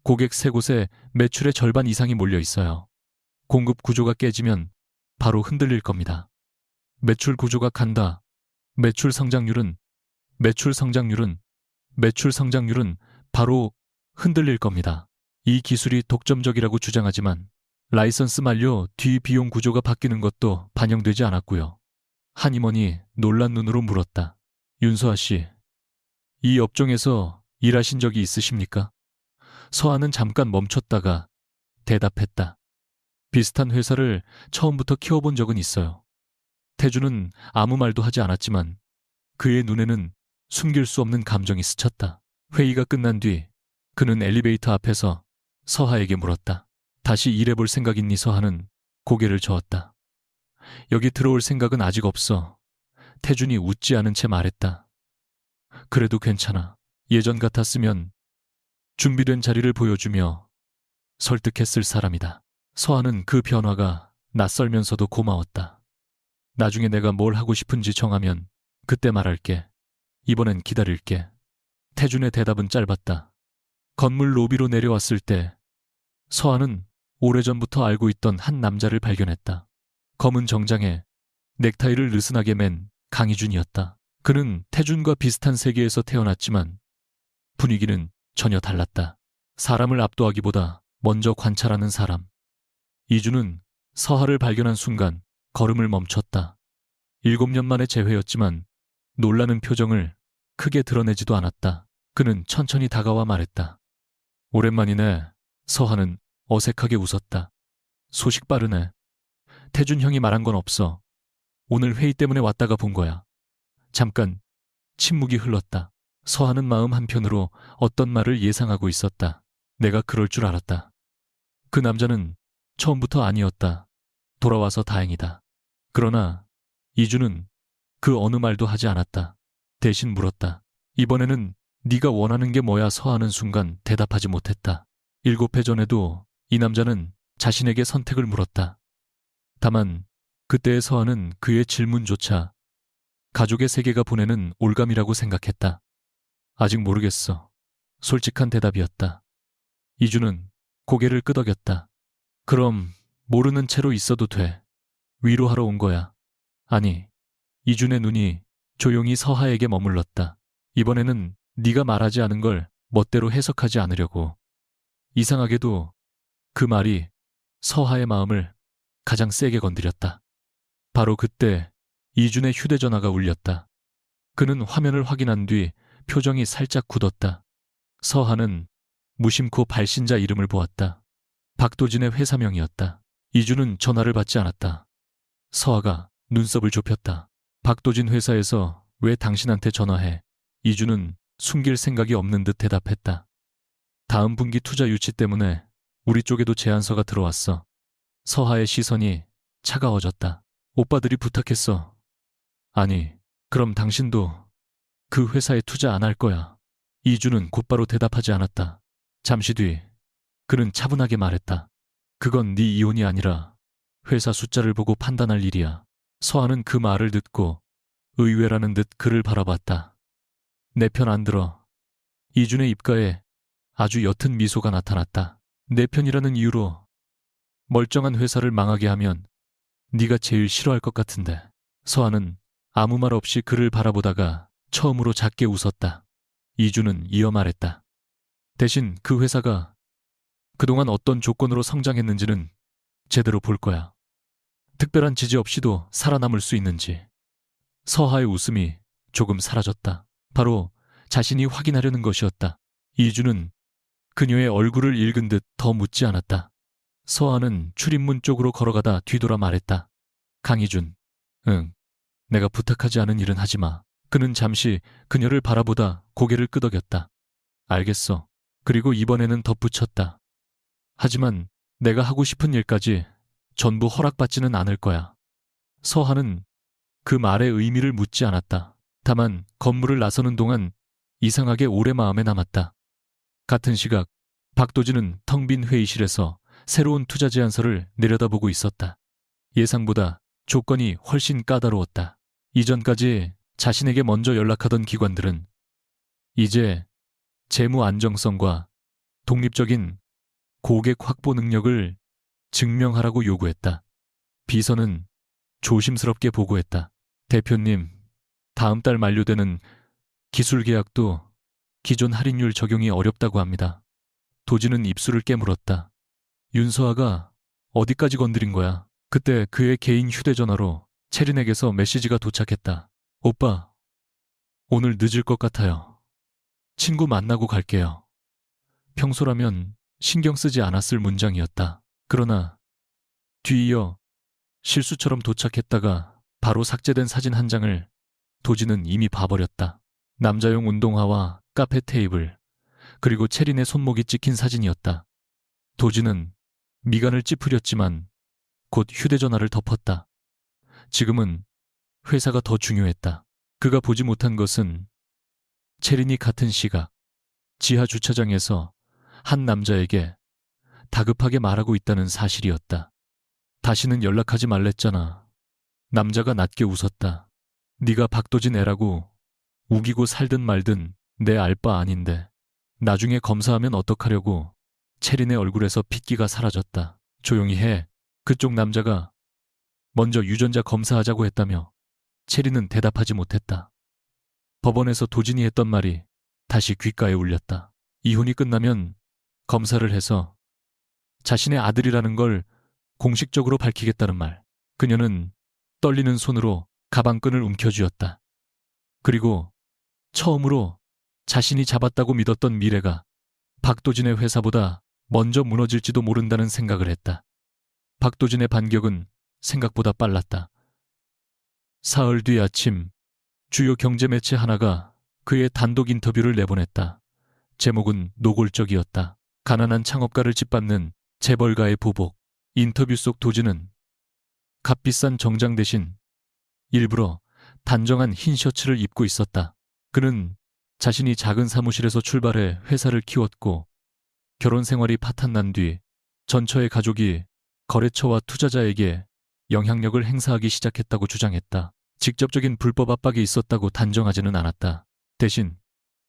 고객 3곳에 매출의 절반 이상이 몰려 있어요. 공급 구조가 깨지면 바로 흔들릴 겁니다. 매출 구조가 간다. 매출 성장률은 바로 흔들릴 겁니다. 이 기술이 독점적이라고 주장하지만 라이선스 만료 뒤 비용 구조가 바뀌는 것도 반영되지 않았고요. 한 임원이 놀란 눈으로 물었다. 윤서아 씨, 이 업종에서 일하신 적이 있으십니까? 서하는 잠깐 멈췄다가 대답했다. 비슷한 회사를 처음부터 키워본 적은 있어요. 태준은 아무 말도 하지 않았지만 그의 눈에는 숨길 수 없는 감정이 스쳤다. 회의가 끝난 뒤 그는 엘리베이터 앞에서 서하에게 물었다. 다시 일해볼 생각 있니? 서하는 고개를 저었다. 여기 들어올 생각은 아직 없어. 태준이 웃지 않은 채 말했다. 그래도 괜찮아. 예전 같았으면 준비된 자리를 보여주며 설득했을 사람이다. 서하는 그 변화가 낯설면서도 고마웠다. 나중에 내가 뭘 하고 싶은지 정하면 그때 말할게. 이번엔 기다릴게. 태준의 대답은 짧았다. 건물 로비로 내려왔을 때 서하는 오래전부터 알고 있던 한 남자를 발견했다. 검은 정장에 넥타이를 느슨하게 맨 강희준이었다. 그는 태준과 비슷한 세계에서 태어났지만 분위기는 전혀 달랐다. 사람을 압도하기보다 먼저 관찰하는 사람. 이준은 서하를 발견한 순간 걸음을 멈췄다. 7년 만의 재회였지만 놀라는 표정을 크게 드러내지도 않았다. 그는 천천히 다가와 말했다. 오랜만이네. 서하는 어색하게 웃었다. 소식 빠르네. 태준 형이 말한 건 없어. 오늘 회의 때문에 왔다가 본 거야. 잠깐 침묵이 흘렀다. 서하는 마음 한편으로 어떤 말을 예상하고 있었다. 내가 그럴 줄 알았다. 그 남자는 처음부터 아니었다. 돌아와서 다행이다. 그러나 이준은 그 어느 말도 하지 않았다. 대신 물었다. 이번에는 네가 원하는 게 뭐야? 서하는 순간 대답하지 못했다. 7회 전에도 이 남자는 자신에게 선택을 물었다. 다만 그때의 서하는 그의 질문조차 가족의 세계가 보내는 올감이라고 생각했다. 아직 모르겠어. 솔직한 대답이었다. 이준은 고개를 끄덕였다. 그럼 모르는 채로 있어도 돼. 위로하러 온 거야. 아니, 이준의 눈이 조용히 서하에게 머물렀다. 이번에는 네가 말하지 않은 걸 멋대로 해석하지 않으려고. 이상하게도 그 말이 서하의 마음을 가장 세게 건드렸다. 바로 그때 이준의 휴대전화가 울렸다. 그는 화면을 확인한 뒤 표정이 살짝 굳었다. 서하는 무심코 발신자 이름을 보았다. 박도진의 회사명이었다. 이준은 전화를 받지 않았다. 서하가 눈썹을 좁혔다. 박도진 회사에서 왜 당신한테 전화해? 이준은 숨길 생각이 없는 듯 대답했다. 다음 분기 투자 유치 때문에 우리 쪽에도 제안서가 들어왔어. 서하의 시선이 차가워졌다. 오빠들이 부탁했어. 아니, 그럼 당신도 그 회사에 투자 안 할 거야. 이주는 곧바로 대답하지 않았다. 잠시 뒤 그는 차분하게 말했다. 그건 네 이혼이 아니라 회사 숫자를 보고 판단할 일이야. 서한은 그 말을 듣고 의외라는 듯 그를 바라봤다. 내 편 안 들어. 이준의 입가에 아주 옅은 미소가 나타났다. 내 편이라는 이유로 멀쩡한 회사를 망하게 하면 네가 제일 싫어할 것 같은데. 서한은 아무 말 없이 그를 바라보다가 처음으로 작게 웃었다. 이주는 이어 말했다. 대신 그 회사가 그동안 어떤 조건으로 성장했는지는 제대로 볼 거야. 특별한 지지 없이도 살아남을 수 있는지. 서하의 웃음이 조금 사라졌다. 바로 자신이 확인하려는 것이었다. 이주는 그녀의 얼굴을 읽은 듯 더 묻지 않았다. 서하는 출입문 쪽으로 걸어가다 뒤돌아 말했다. 강희준, 응, 내가 부탁하지 않은 일은 하지 마. 그는 잠시 그녀를 바라보다 고개를 끄덕였다. 알겠어. 그리고 이번에는 덧붙였다. 하지만 내가 하고 싶은 일까지 전부 허락받지는 않을 거야. 서하는 그 말의 의미를 묻지 않았다. 다만 건물을 나서는 동안 이상하게 오래 마음에 남았다. 같은 시각 박도진은 텅 빈 회의실에서 새로운 투자 제안서를 내려다보고 있었다. 예상보다 조건이 훨씬 까다로웠다. 이전까지 자신에게 먼저 연락하던 기관들은 이제 재무 안정성과 독립적인 고객 확보 능력을 증명하라고 요구했다. 비서는 조심스럽게 보고했다. 대표님, 다음 달 만료되는 기술 계약도 기존 할인율 적용이 어렵다고 합니다. 도진은 입술을 깨물었다. 윤서아가 어디까지 건드린 거야? 그때 그의 개인 휴대전화로 채린에게서 메시지가 도착했다. 오빠, 오늘 늦을 것 같아요. 친구 만나고 갈게요. 평소라면 신경 쓰지 않았을 문장이었다. 그러나 뒤이어 실수처럼 도착했다가 바로 삭제된 사진 한 장을 도진은 이미 봐버렸다. 남자용 운동화와 카페 테이블, 그리고 채린의 손목이 찍힌 사진이었다. 도진은 미간을 찌푸렸지만 곧 휴대전화를 덮었다. 지금은 회사가 더 중요했다. 그가 보지 못한 것은 채린이 같은 시각 지하 주차장에서 한 남자에게 다급하게 말하고 있다는 사실이었다. 다시는 연락하지 말랬잖아. 남자가 낮게 웃었다. 네가 박도진 애라고 우기고 살든 말든 내 알 바 아닌데. 나중에 검사하면 어떡하려고. 채린의 얼굴에서 핏기가 사라졌다. 조용히 해. 그쪽 남자가 먼저 유전자 검사하자고 했다며. 채린은 대답하지 못했다. 법원에서 도진이 했던 말이 다시 귓가에 울렸다. 이혼이 끝나면 검사를 해서 자신의 아들이라는 걸 공식적으로 밝히겠다는 말. 그녀는 떨리는 손으로 가방끈을 움켜쥐었다. 그리고 처음으로 자신이 잡았다고 믿었던 미래가 박도진의 회사보다 먼저 무너질지도 모른다는 생각을 했다. 박도진의 반격은 생각보다 빨랐다. 사흘 뒤 아침 주요 경제 매체 하나가 그의 단독 인터뷰를 내보냈다. 제목은 노골적이었다. 가난한 창업가를 짓밟는 재벌가의 보복. 인터뷰 속 도진은 값비싼 정장 대신 일부러 단정한 흰 셔츠를 입고 있었다. 그는 자신이 작은 사무실에서 출발해 회사를 키웠고 결혼 생활이 파탄난 뒤 전처의 가족이 거래처와 투자자에게 영향력을 행사하기 시작했다고 주장했다. 직접적인 불법 압박이 있었다고 단정하지는 않았다. 대신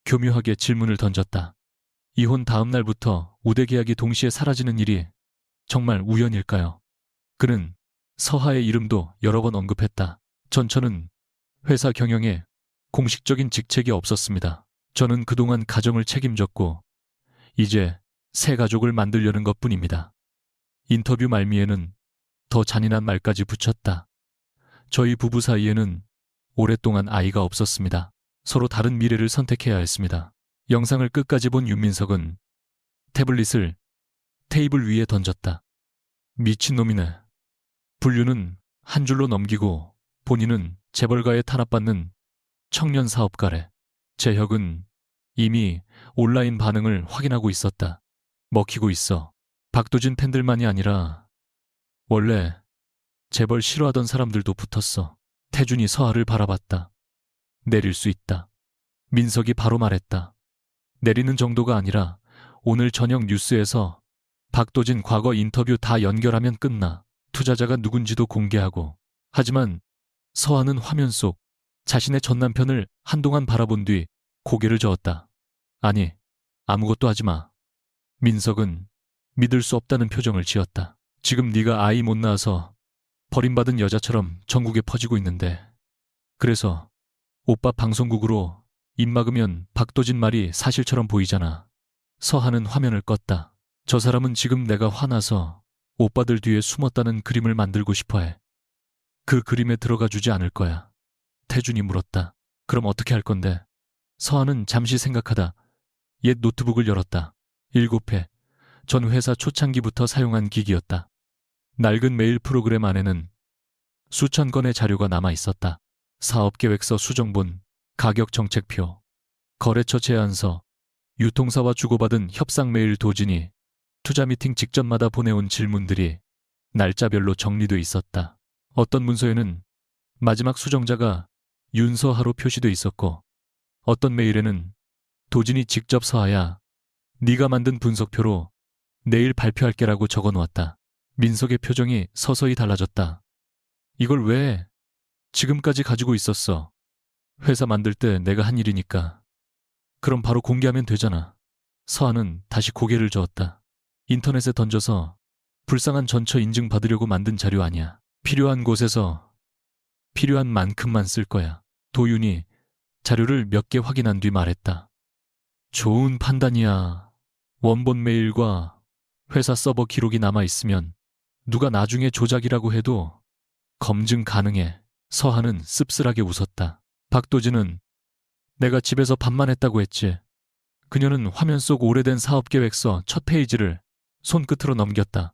교묘하게 질문을 던졌다. 이혼 다음 날부터 우대 계약이 동시에 사라지는 일이 정말 우연일까요? 그는 서하의 이름도 여러 번 언급했다. 전처는 회사 경영에 공식적인 직책이 없었습니다. 저는 그동안 가정을 책임졌고 이제 새 가족을 만들려는 것뿐입니다. 인터뷰 말미에는 더 잔인한 말까지 붙였다. 저희 부부 사이에는 오랫동안 아이가 없었습니다. 서로 다른 미래를 선택해야 했습니다. 영상을 끝까지 본 윤민석은 태블릿을 테이블 위에 던졌다. 미친놈이네. 분류는 한 줄로 넘기고 본인은 재벌가에 탄압받는 청년 사업가래. 재혁은 이미 온라인 반응을 확인하고 있었다. 먹히고 있어. 박도진 팬들만이 아니라 원래 재벌 싫어하던 사람들도 붙었어. 태준이 서아를 바라봤다. 내릴 수 있다. 민석이 바로 말했다. 내리는 정도가 아니라 오늘 저녁 뉴스에서 박도진 과거 인터뷰 다 연결하면 끝나. 투자자가 누군지도 공개하고. 하지만 서아는 화면 속 자신의 전 남편을 한동안 바라본 뒤 고개를 저었다. 아니, 아무것도 하지 마. 민석은 믿을 수 없다는 표정을 지었다. 지금 네가 아이 못 낳아서 버림받은 여자처럼 전국에 퍼지고 있는데. 그래서 오빠 방송국으로 입 막으면 박도진 말이 사실처럼 보이잖아. 서하는 화면을 껐다. 저 사람은 지금 내가 화나서 오빠들 뒤에 숨었다는 그림을 만들고 싶어해. 그 그림에 들어가 주지 않을 거야. 태준이 물었다. 그럼 어떻게 할 건데? 서하는 잠시 생각하다 옛 노트북을 열었다. 7회. 전 회사 초창기부터 사용한 기기였다. 낡은 메일 프로그램 안에는 수천 건의 자료가 남아 있었다. 사업계획서 수정본, 가격 정책표, 거래처 제안서, 유통사와 주고받은 협상 메일 도진이 투자 미팅 직전마다 보내온 질문들이 날짜별로 정리돼 있었다. 어떤 문서에는 마지막 수정자가 윤서하로 표시돼 있었고 어떤 메일에는 도진이 직접 서하야 네가 만든 분석표로 내일 발표할게라고 적어놓았다. 민석의 표정이 서서히 달라졌다. 이걸 왜 지금까지 가지고 있었어? 회사 만들 때 내가 한 일이니까. 그럼 바로 공개하면 되잖아. 서하는 다시 고개를 저었다. 인터넷에 던져서 불쌍한 전처 인증 받으려고 만든 자료 아니야. 필요한 곳에서 필요한 만큼만 쓸 거야. 도윤이 자료를 몇 개 확인한 뒤 말했다. 좋은 판단이야. 원본 메일과 회사 서버 기록이 남아있으면 누가 나중에 조작이라고 해도 검증 가능해. 서하는 씁쓸하게 웃었다. 박도진은 내가 집에서 밥만 했다고 했지. 그녀는 화면 속 오래된 사업계획서 첫 페이지를 손끝으로 넘겼다.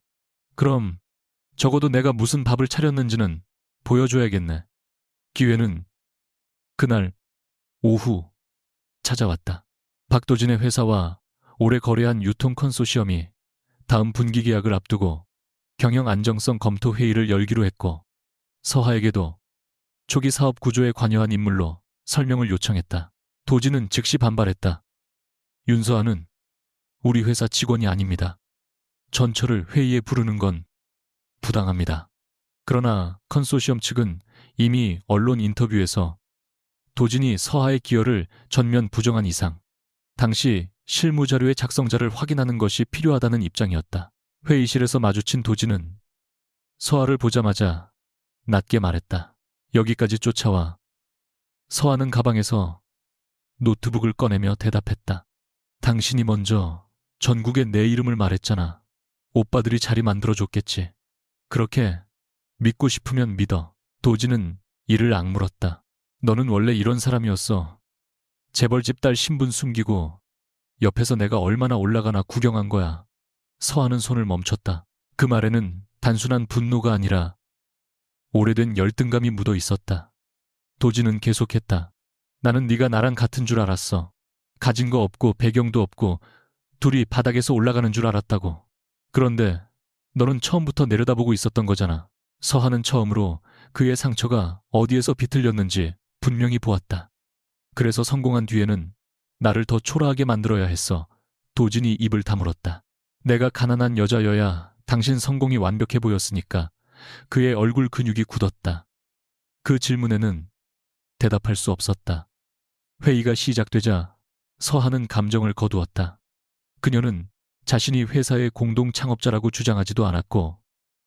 그럼 적어도 내가 무슨 밥을 차렸는지는 보여줘야겠네. 기회는 그날 오후 찾아왔다. 박도진의 회사와 오래 거래한 유통 컨소시엄이 다음 분기 계약을 앞두고 경영 안정성 검토 회의를 열기로 했고 서하에게도 초기 사업 구조에 관여한 인물로 설명을 요청했다. 도진은 즉시 반발했다. 윤서아는 우리 회사 직원이 아닙니다. 전처를 회의에 부르는 건 부당합니다. 그러나 컨소시엄 측은 이미 언론 인터뷰에서 도진이 서하의 기여를 전면 부정한 이상 당시 실무자료의 작성자를 확인하는 것이 필요하다는 입장이었다. 회의실에서 마주친 도진은 서하를 보자마자 낮게 말했다. 여기까지 쫓아와. 서하는 가방에서 노트북을 꺼내며 대답했다. 당신이 먼저 전국에 내 이름을 말했잖아. 오빠들이 자리 만들어줬겠지. 그렇게 믿고 싶으면 믿어. 도진은 이를 악물었다. 너는 원래 이런 사람이었어. 재벌집 딸 신분 숨기고 옆에서 내가 얼마나 올라가나 구경한 거야. 서하는 손을 멈췄다. 그 말에는 단순한 분노가 아니라 오래된 열등감이 묻어 있었다. 도진은 계속했다. 나는 네가 나랑 같은 줄 알았어. 가진 거 없고 배경도 없고 둘이 바닥에서 올라가는 줄 알았다고. 그런데 너는 처음부터 내려다보고 있었던 거잖아. 서하는 처음으로 그의 상처가 어디에서 비틀렸는지 분명히 보았다. 그래서 성공한 뒤에는 나를 더 초라하게 만들어야 했어. 도진이 입을 다물었다. 내가 가난한 여자여야 당신 성공이 완벽해 보였으니까. 그의 얼굴 근육이 굳었다. 그 질문에는 대답할 수 없었다. 회의가 시작되자 서하는 감정을 거두었다. 그녀는 자신이 회사의 공동 창업자라고 주장하지도 않았고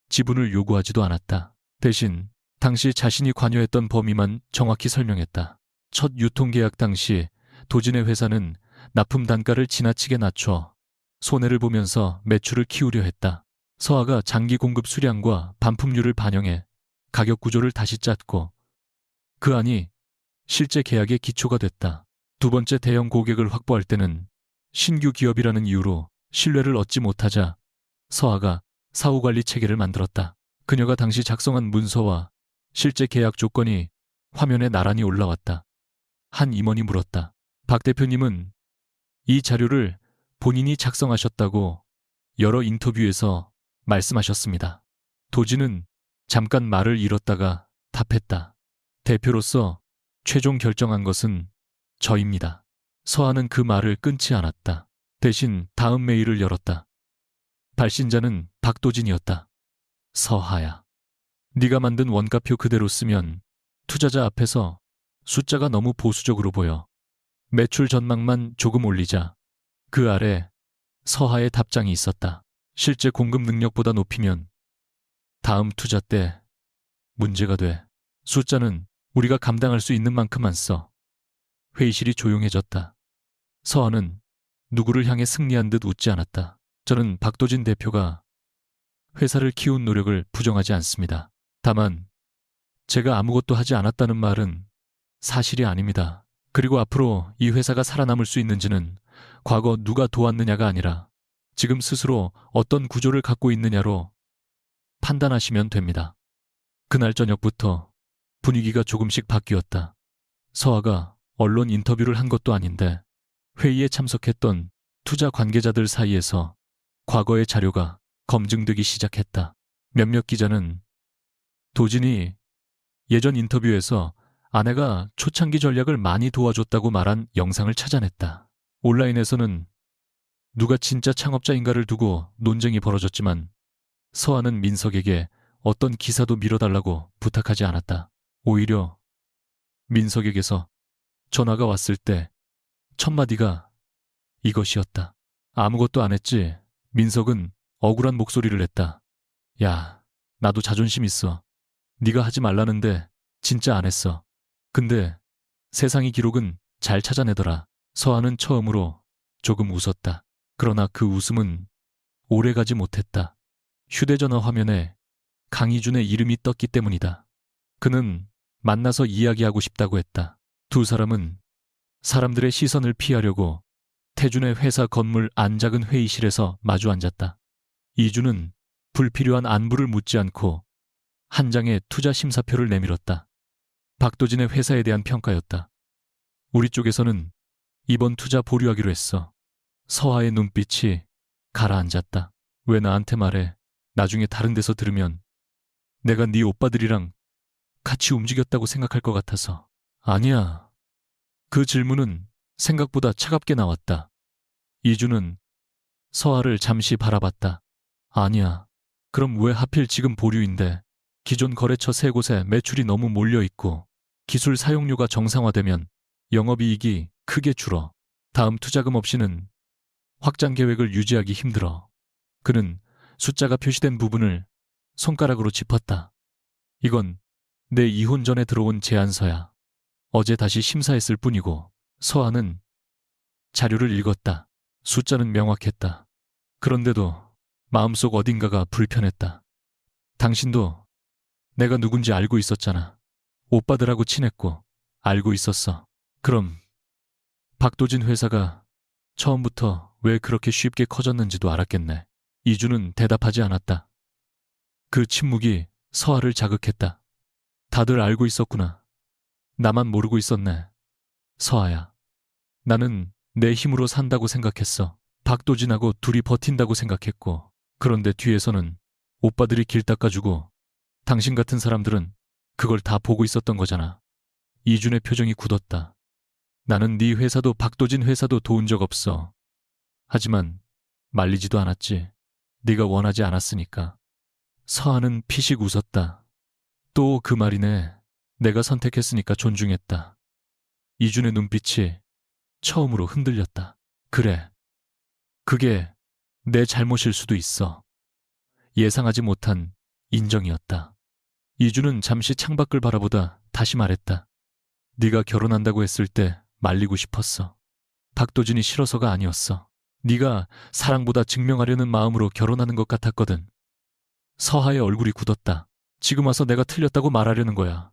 지분을 요구하지도 않았다. 대신 당시 자신이 관여했던 범위만 정확히 설명했다. 첫 유통계약 당시 도진의 회사는 납품 단가를 지나치게 낮춰 손해를 보면서 매출을 키우려 했다. 서하가 장기 공급 수량과 반품률을 반영해 가격 구조를 다시 짰고 그 안이 실제 계약의 기초가 됐다. 두 번째 대형 고객을 확보할 때는 신규 기업이라는 이유로 신뢰를 얻지 못하자 서하가 사후관리 체계를 만들었다. 그녀가 당시 작성한 문서와 실제 계약 조건이 화면에 나란히 올라왔다. 한 임원이 물었다. 박 대표님은 이 자료를 본인이 작성하셨다고 여러 인터뷰에서 말씀하셨습니다. 도진은 잠깐 말을 잃었다가 답했다. 대표로서 최종 결정한 것은 저입니다. 서하는 그 말을 끊지 않았다. 대신 다음 메일을 열었다. 발신자는 박도진이었다. 서하야. 네가 만든 원가표 그대로 쓰면 투자자 앞에서 숫자가 너무 보수적으로 보여. 매출 전망만 조금 올리자. 그 아래 서하의 답장이 있었다. 실제 공급 능력보다 높이면 다음 투자 때 문제가 돼. 숫자는 우리가 감당할 수 있는 만큼만 써. 회의실이 조용해졌다. 서하는 누구를 향해 승리한 듯 웃지 않았다. 저는 박도진 대표가 회사를 키운 노력을 부정하지 않습니다. 다만 제가 아무것도 하지 않았다는 말은 사실이 아닙니다. 그리고 앞으로 이 회사가 살아남을 수 있는지는 과거 누가 도왔느냐가 아니라 지금 스스로 어떤 구조를 갖고 있느냐로 판단하시면 됩니다. 그날 저녁부터 분위기가 조금씩 바뀌었다. 서하가 언론 인터뷰를 한 것도 아닌데 회의에 참석했던 투자 관계자들 사이에서 과거의 자료가 검증되기 시작했다. 몇몇 기자는 도진이 예전 인터뷰에서 아내가 초창기 전략을 많이 도와줬다고 말한 영상을 찾아냈다. 온라인에서는 누가 진짜 창업자인가를 두고 논쟁이 벌어졌지만 서하는 민석에게 어떤 기사도 밀어달라고 부탁하지 않았다. 오히려 민석에게서 전화가 왔을 때 첫 마디가 이것이었다. 아무것도 안 했지. 민석은 억울한 목소리를 냈다. 야, 나도 자존심 있어. 네가 하지 말라는데 진짜 안 했어. 근데 세상의 기록은 잘 찾아내더라. 서하는 처음으로 조금 웃었다. 그러나 그 웃음은 오래가지 못했다. 휴대전화 화면에 강희준의 이름이 떴기 때문이다. 그는 만나서 이야기하고 싶다고 했다. 두 사람은 사람들의 시선을 피하려고 태준의 회사 건물 안작은 회의실에서 마주 앉았다. 이준은 불필요한 안부를 묻지 않고 한 장의 투자 심사표를 내밀었다. 박도진의 회사에 대한 평가였다. 우리 쪽에서는 이번 투자 보류하기로 했어. 서하의 눈빛이 가라앉았다. 왜 나한테 말해? 나중에 다른 데서 들으면 내가 네 오빠들이랑 같이 움직였다고 생각할 것 같아서. 아니야. 그 질문은 생각보다 차갑게 나왔다. 이준은 서하를 잠시 바라봤다. 아니야. 그럼 왜 하필 지금 보류인데? 기존 거래처 세 곳에 매출이 너무 몰려있고 기술 사용료가 정상화되면 영업이익이 크게 줄어. 다음 투자금 없이는 확장 계획을 유지하기 힘들어. 그는 숫자가 표시된 부분을 손가락으로 짚었다. 이건 내 이혼 전에 들어온 제안서야. 어제 다시 심사했을 뿐이고. 서하는 자료를 읽었다. 숫자는 명확했다. 그런데도 마음속 어딘가가 불편했다. 당신도 내가 누군지 알고 있었잖아. 오빠들하고 친했고 알고 있었어. 그럼 박도진 회사가 처음부터 왜 그렇게 쉽게 커졌는지도 알았겠네. 이준은 대답하지 않았다. 그 침묵이 서하를 자극했다. 다들 알고 있었구나. 나만 모르고 있었네. 서하야. 나는 내 힘으로 산다고 생각했어. 박도진하고 둘이 버틴다고 생각했고. 그런데 뒤에서는 오빠들이 길 닦아주고 당신 같은 사람들은 그걸 다 보고 있었던 거잖아. 이준의 표정이 굳었다. 나는 네 회사도 박도진 회사도 도운 적 없어. 하지만 말리지도 않았지. 네가 원하지 않았으니까. 서하는 피식 웃었다. 또 그 말이네. 내가 선택했으니까 존중했다. 이준의 눈빛이 처음으로 흔들렸다. 그래. 그게 내 잘못일 수도 있어. 예상하지 못한 인정이었다. 이준은 잠시 창밖을 바라보다 다시 말했다. 네가 결혼한다고 했을 때 말리고 싶었어. 박도진이 싫어서가 아니었어. 네가 사랑보다 증명하려는 마음으로 결혼하는 것 같았거든. 서하의 얼굴이 굳었다. 지금 와서 내가 틀렸다고 말하려는 거야.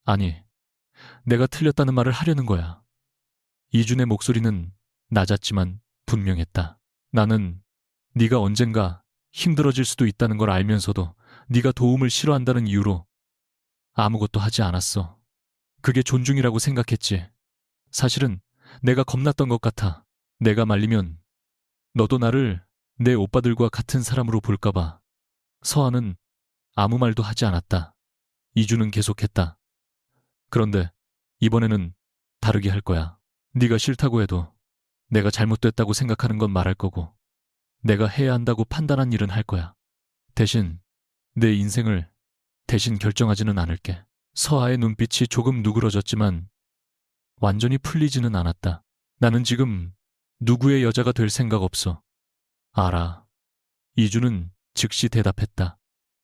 아니, 내가 틀렸다는 말을 하려는 거야. 이준의 목소리는 낮았지만 분명했다. 나는 네가 언젠가 힘들어질 수도 있다는 걸 알면서도 네가 도움을 싫어한다는 이유로 아무것도 하지 않았어. 그게 존중이라고 생각했지. 사실은 내가 겁났던 것 같아. 내가 말리면 너도 나를 내 오빠들과 같은 사람으로 볼까 봐. 서하는 아무 말도 하지 않았다. 이주는 계속했다. 그런데 이번에는 다르게 할 거야. 네가 싫다고 해도 내가 잘못됐다고 생각하는 건 말할 거고 내가 해야 한다고 판단한 일은 할 거야. 대신 내 인생을 대신 결정하지는 않을게. 서아의 눈빛이 조금 누그러졌지만 완전히 풀리지는 않았다. 나는 지금 누구의 여자가 될 생각 없어. 알아. 이주는 즉시 대답했다.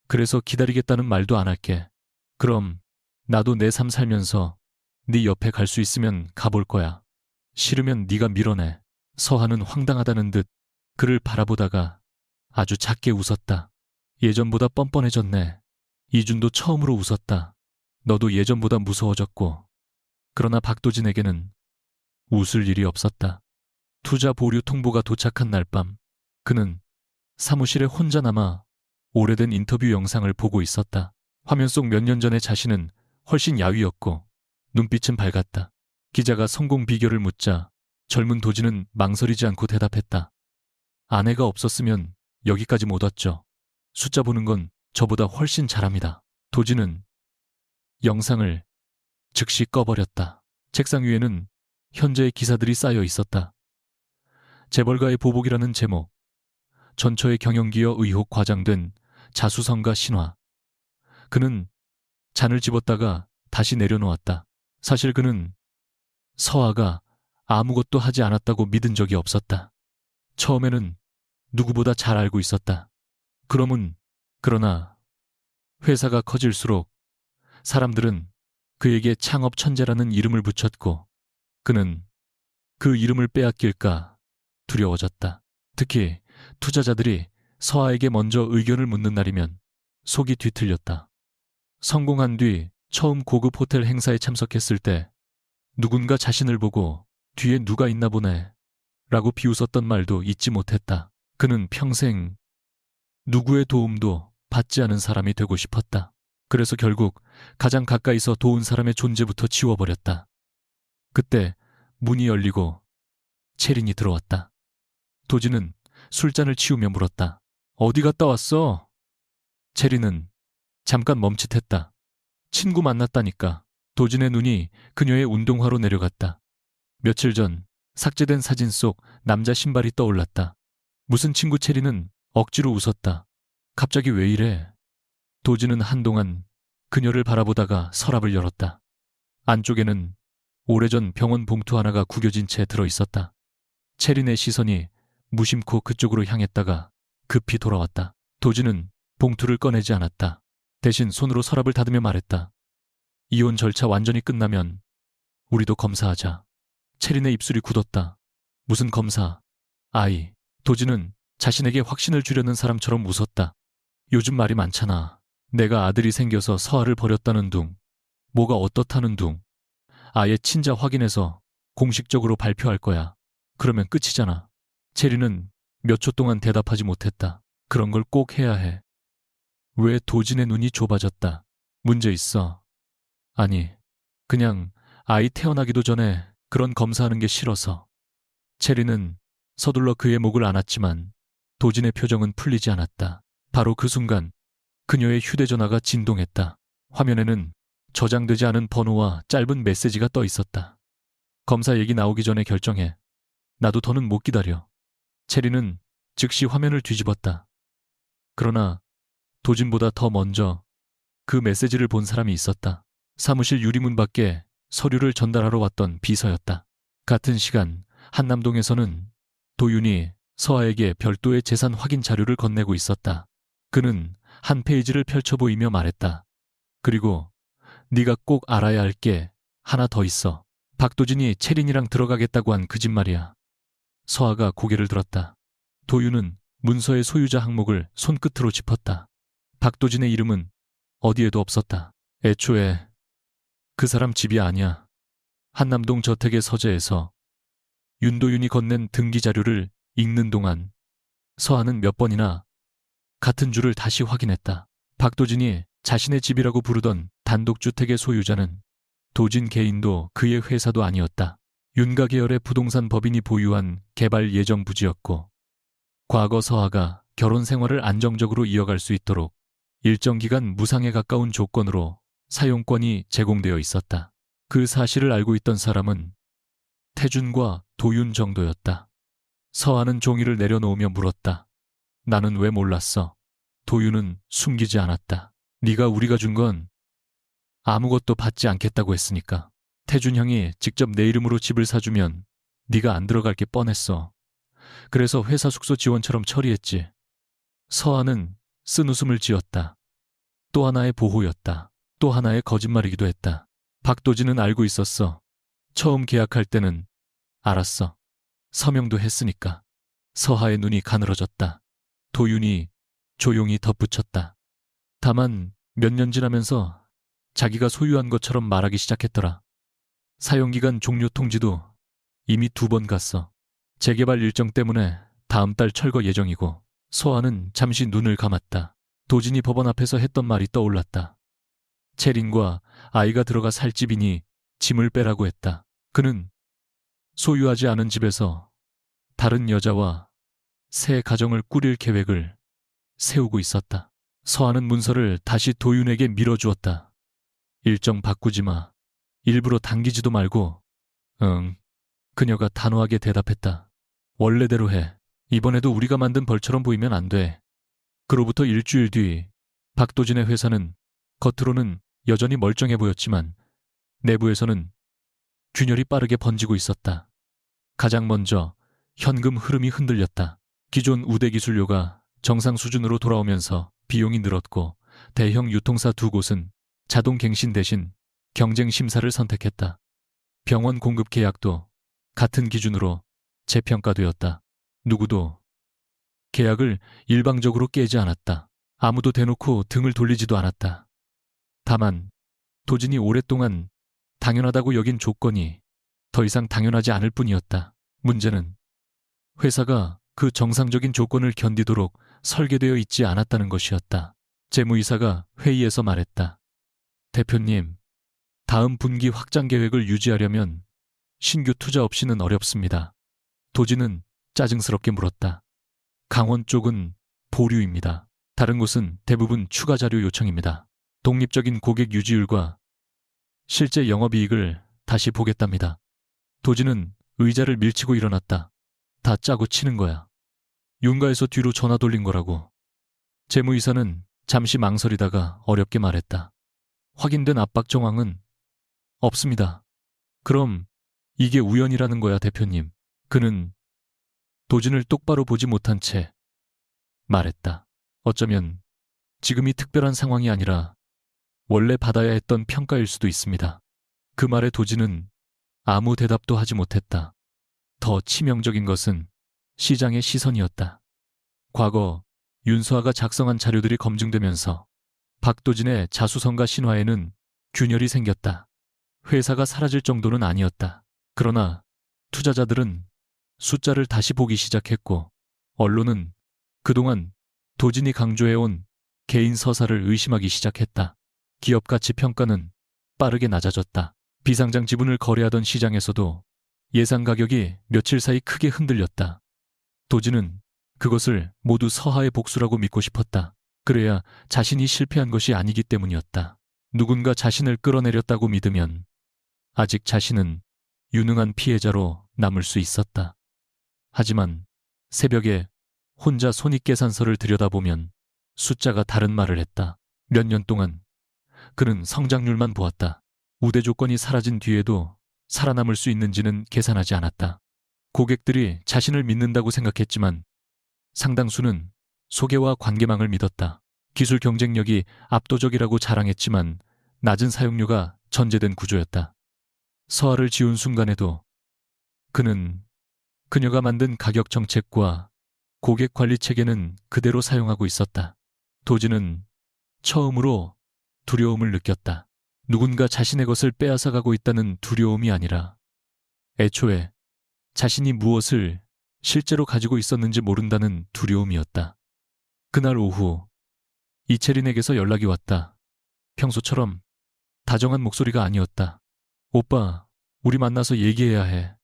그래서 기다리겠다는 말도 안 할게. 그럼 나도 내 삶 살면서 네 옆에 갈 수 있으면 가볼 거야. 싫으면 네가 밀어내. 서하는 황당하다는 듯 그를 바라보다가 아주 작게 웃었다. 예전보다 뻔뻔해졌네. 이준도 처음으로 웃었다. 너도 예전보다 무서워졌고. 그러나 박도진에게는 웃을 일이 없었다. 투자 보류 통보가 도착한 날 밤 그는 사무실에 혼자 남아 오래된 인터뷰 영상을 보고 있었다. 화면 속 몇 년 전의 자신은 훨씬 야위었고 눈빛은 밝았다. 기자가 성공 비결을 묻자 젊은 도진은 망설이지 않고 대답했다. 아내가 없었으면 여기까지 못 왔죠. 숫자 보는 건 저보다 훨씬 잘합니다. 도진은 영상을 즉시 꺼버렸다. 책상 위에는 현재의 기사들이 쌓여 있었다. 재벌가의 보복이라는 제목, 전처의 경영기여 의혹 과장된 자수성가 신화. 그는 잔을 집었다가 다시 내려놓았다. 사실 그는 서아가 아무것도 하지 않았다고 믿은 적이 없었다. 처음에는 누구보다 잘 알고 있었다. 그러나 회사가 커질수록 사람들은 그에게 창업 천재라는 이름을 붙였고 그는 그 이름을 빼앗길까 두려워졌다. 특히 투자자들이 서아에게 먼저 의견을 묻는 날이면 속이 뒤틀렸다. 성공한 뒤 처음 고급 호텔 행사에 참석했을 때 누군가 자신을 보고 뒤에 누가 있나 보네 라고 비웃었던 말도 잊지 못했다. 그는 평생 누구의 도움도 받지 않은 사람이 되고 싶었다. 그래서 결국 가장 가까이서 도운 사람의 존재부터 지워버렸다. 그때 문이 열리고 채린이 들어왔다. 도진은 술잔을 치우며 물었다. 어디 갔다 왔어? 채린은 잠깐 멈칫했다. 친구 만났다니까. 도진의 눈이 그녀의 운동화로 내려갔다. 며칠 전 삭제된 사진 속 남자 신발이 떠올랐다. 무슨 친구? 채린은 억지로 웃었다. 갑자기 왜 이래? 도진은 한동안 그녀를 바라보다가 서랍을 열었다. 안쪽에는 오래전 병원 봉투 하나가 구겨진 채 들어있었다. 채린의 시선이 무심코 그쪽으로 향했다가 급히 돌아왔다. 도진은 봉투를 꺼내지 않았다. 대신 손으로 서랍을 닫으며 말했다. 이혼 절차 완전히 끝나면 우리도 검사하자. 채린의 입술이 굳었다. 무슨 검사? 아이. 도진은 자신에게 확신을 주려는 사람처럼 웃었다. 요즘 말이 많잖아. 내가 아들이 생겨서 서아를 버렸다는 둥. 뭐가 어떻다는 둥. 아예 친자 확인해서 공식적으로 발표할 거야. 그러면 끝이잖아. 채린은 몇 초 동안 대답하지 못했다. 그런 걸 꼭 해야 해. 왜? 도진의 눈이 좁아졌다. 문제 있어. 아니, 그냥 아이 태어나기도 전에 그런 검사하는 게 싫어서. 채린은 서둘러 그의 목을 안았지만 도진의 표정은 풀리지 않았다. 바로 그 순간 그녀의 휴대전화가 진동했다. 화면에는 저장되지 않은 번호와 짧은 메시지가 떠 있었다. 검사 얘기 나오기 전에 결정해. 나도 더는 못 기다려. 채린은 즉시 화면을 뒤집었다. 그러나 도진보다 더 먼저 그 메시지를 본 사람이 있었다. 사무실 유리문 밖에 서류를 전달하러 왔던 비서였다. 같은 시간 한남동에서는 도윤이 서아에게 별도의 재산 확인 자료를 건네고 있었다. 그는 한 페이지를 펼쳐 보이며 말했다. 그리고 네가 꼭 알아야 할 게 하나 더 있어. 박도진이 채린이랑 들어가겠다고 한 그 집 말이야. 서아가 고개를 들었다. 도윤은 문서의 소유자 항목을 손끝으로 짚었다. 박도진의 이름은 어디에도 없었다. 애초에 그 사람 집이 아니야. 한남동 저택의 서재에서 윤도윤이 건넨 등기 자료를 읽는 동안 서아는 몇 번이나 같은 줄을 다시 확인했다. 박도진이 자신의 집이라고 부르던 단독주택의 소유자는 도진 개인도 그의 회사도 아니었다. 윤가 계열의 부동산 법인이 보유한 개발 예정 부지였고 과거 서아가 결혼 생활을 안정적으로 이어갈 수 있도록 일정 기간 무상에 가까운 조건으로 사용권이 제공되어 있었다. 그 사실을 알고 있던 사람은 태준과 도윤 정도였다. 서하는 종이를 내려놓으며 물었다. 나는 왜 몰랐어? 도윤은 숨기지 않았다. 네가 우리가 준 건 아무것도 받지 않겠다고 했으니까. 태준 형이 직접 내 이름으로 집을 사주면 네가 안 들어갈 게 뻔했어. 그래서 회사 숙소 지원처럼 처리했지. 서하는 쓴웃음을 지었다. 또 하나의 보호였다. 또 하나의 거짓말이기도 했다. 박도진은 알고 있었어. 처음 계약할 때는 알았어. 서명도 했으니까. 서하의 눈이 가늘어졌다. 도윤이 조용히 덧붙였다. 다만 몇 년 지나면서 자기가 소유한 것처럼 말하기 시작했더라. 사용기간 종료 통지도 이미 2번 갔어. 재개발 일정 때문에 다음 달 철거 예정이고. 서하는 잠시 눈을 감았다. 도진이 법원 앞에서 했던 말이 떠올랐다. 채린과 아이가 들어가 살 집이니 짐을 빼라고 했다. 그는 소유하지 않은 집에서 다른 여자와 새 가정을 꾸릴 계획을 세우고 있었다. 서하는 문서를 다시 도윤에게 밀어주었다. 일정 바꾸지 마. 일부러 당기지도 말고. 응. 그녀가 단호하게 대답했다. 원래대로 해. 이번에도 우리가 만든 벌처럼 보이면 안 돼. 그로부터 일주일 뒤 박도진의 회사는 겉으로는 여전히 멀쩡해 보였지만 내부에서는 균열이 빠르게 번지고 있었다. 가장 먼저 현금 흐름이 흔들렸다. 기존 우대 기술료가 정상 수준으로 돌아오면서 비용이 늘었고 대형 유통사 2곳은 자동 갱신 대신 경쟁 심사를 선택했다. 병원 공급 계약도 같은 기준으로 재평가되었다. 누구도 계약을 일방적으로 깨지 않았다. 아무도 대놓고 등을 돌리지도 않았다. 다만 도진이 오랫동안 당연하다고 여긴 조건이 더 이상 당연하지 않을 뿐이었다. 문제는 회사가 그 정상적인 조건을 견디도록 설계되어 있지 않았다는 것이었다. 재무이사가 회의에서 말했다. 대표님, 다음 분기 확장 계획을 유지하려면 신규 투자 없이는 어렵습니다. 도진은 짜증스럽게 물었다. 강원 쪽은 보류입니다. 다른 곳은 대부분 추가 자료 요청입니다. 독립적인 고객 유지율과 실제 영업이익을 다시 보겠답니다. 도진은 의자를 밀치고 일어났다. 다 짜고 치는 거야. 윤가에서 뒤로 전화 돌린 거라고. 재무이사는 잠시 망설이다가 어렵게 말했다. 확인된 압박 정황은 없습니다. 그럼 이게 우연이라는 거야, 대표님. 그는 도진을 똑바로 보지 못한 채 말했다. 어쩌면 지금이 특별한 상황이 아니라 원래 받아야 했던 평가일 수도 있습니다. 그 말에 도진은 아무 대답도 하지 못했다. 더 치명적인 것은 시장의 시선이었다. 과거 윤수아가 작성한 자료들이 검증되면서 박도진의 자수성가 신화에는 균열이 생겼다. 회사가 사라질 정도는 아니었다. 그러나 투자자들은 숫자를 다시 보기 시작했고 언론은 그동안 도진이 강조해온 개인 서사를 의심하기 시작했다. 기업 가치 평가는 빠르게 낮아졌다. 비상장 지분을 거래하던 시장에서도 예상 가격이 며칠 사이 크게 흔들렸다. 도진은 그것을 모두 서하의 복수라고 믿고 싶었다. 그래야 자신이 실패한 것이 아니기 때문이었다. 누군가 자신을 끌어내렸다고 믿으면 아직 자신은 유능한 피해자로 남을 수 있었다. 하지만 새벽에 혼자 손익계산서를 들여다보면 숫자가 다른 말을 했다. 몇 년 동안 그는 성장률만 보았다. 우대 조건이 사라진 뒤에도 살아남을 수 있는지는 계산하지 않았다. 고객들이 자신을 믿는다고 생각했지만 상당수는 소개와 관계망을 믿었다. 기술 경쟁력이 압도적이라고 자랑했지만 낮은 사용료가 전제된 구조였다. 서하를 지운 순간에도 그는 그녀가 만든 가격 정책과 고객 관리 체계는 그대로 사용하고 있었다. 도진은 처음으로 두려움을 느꼈다. 누군가 자신의 것을 빼앗아가고 있다는 두려움이 아니라 애초에 자신이 무엇을 실제로 가지고 있었는지 모른다는 두려움이었다. 그날 오후 이채린에게서 연락이 왔다. 평소처럼 다정한 목소리가 아니었다. 오빠, 우리 만나서 얘기해야 해.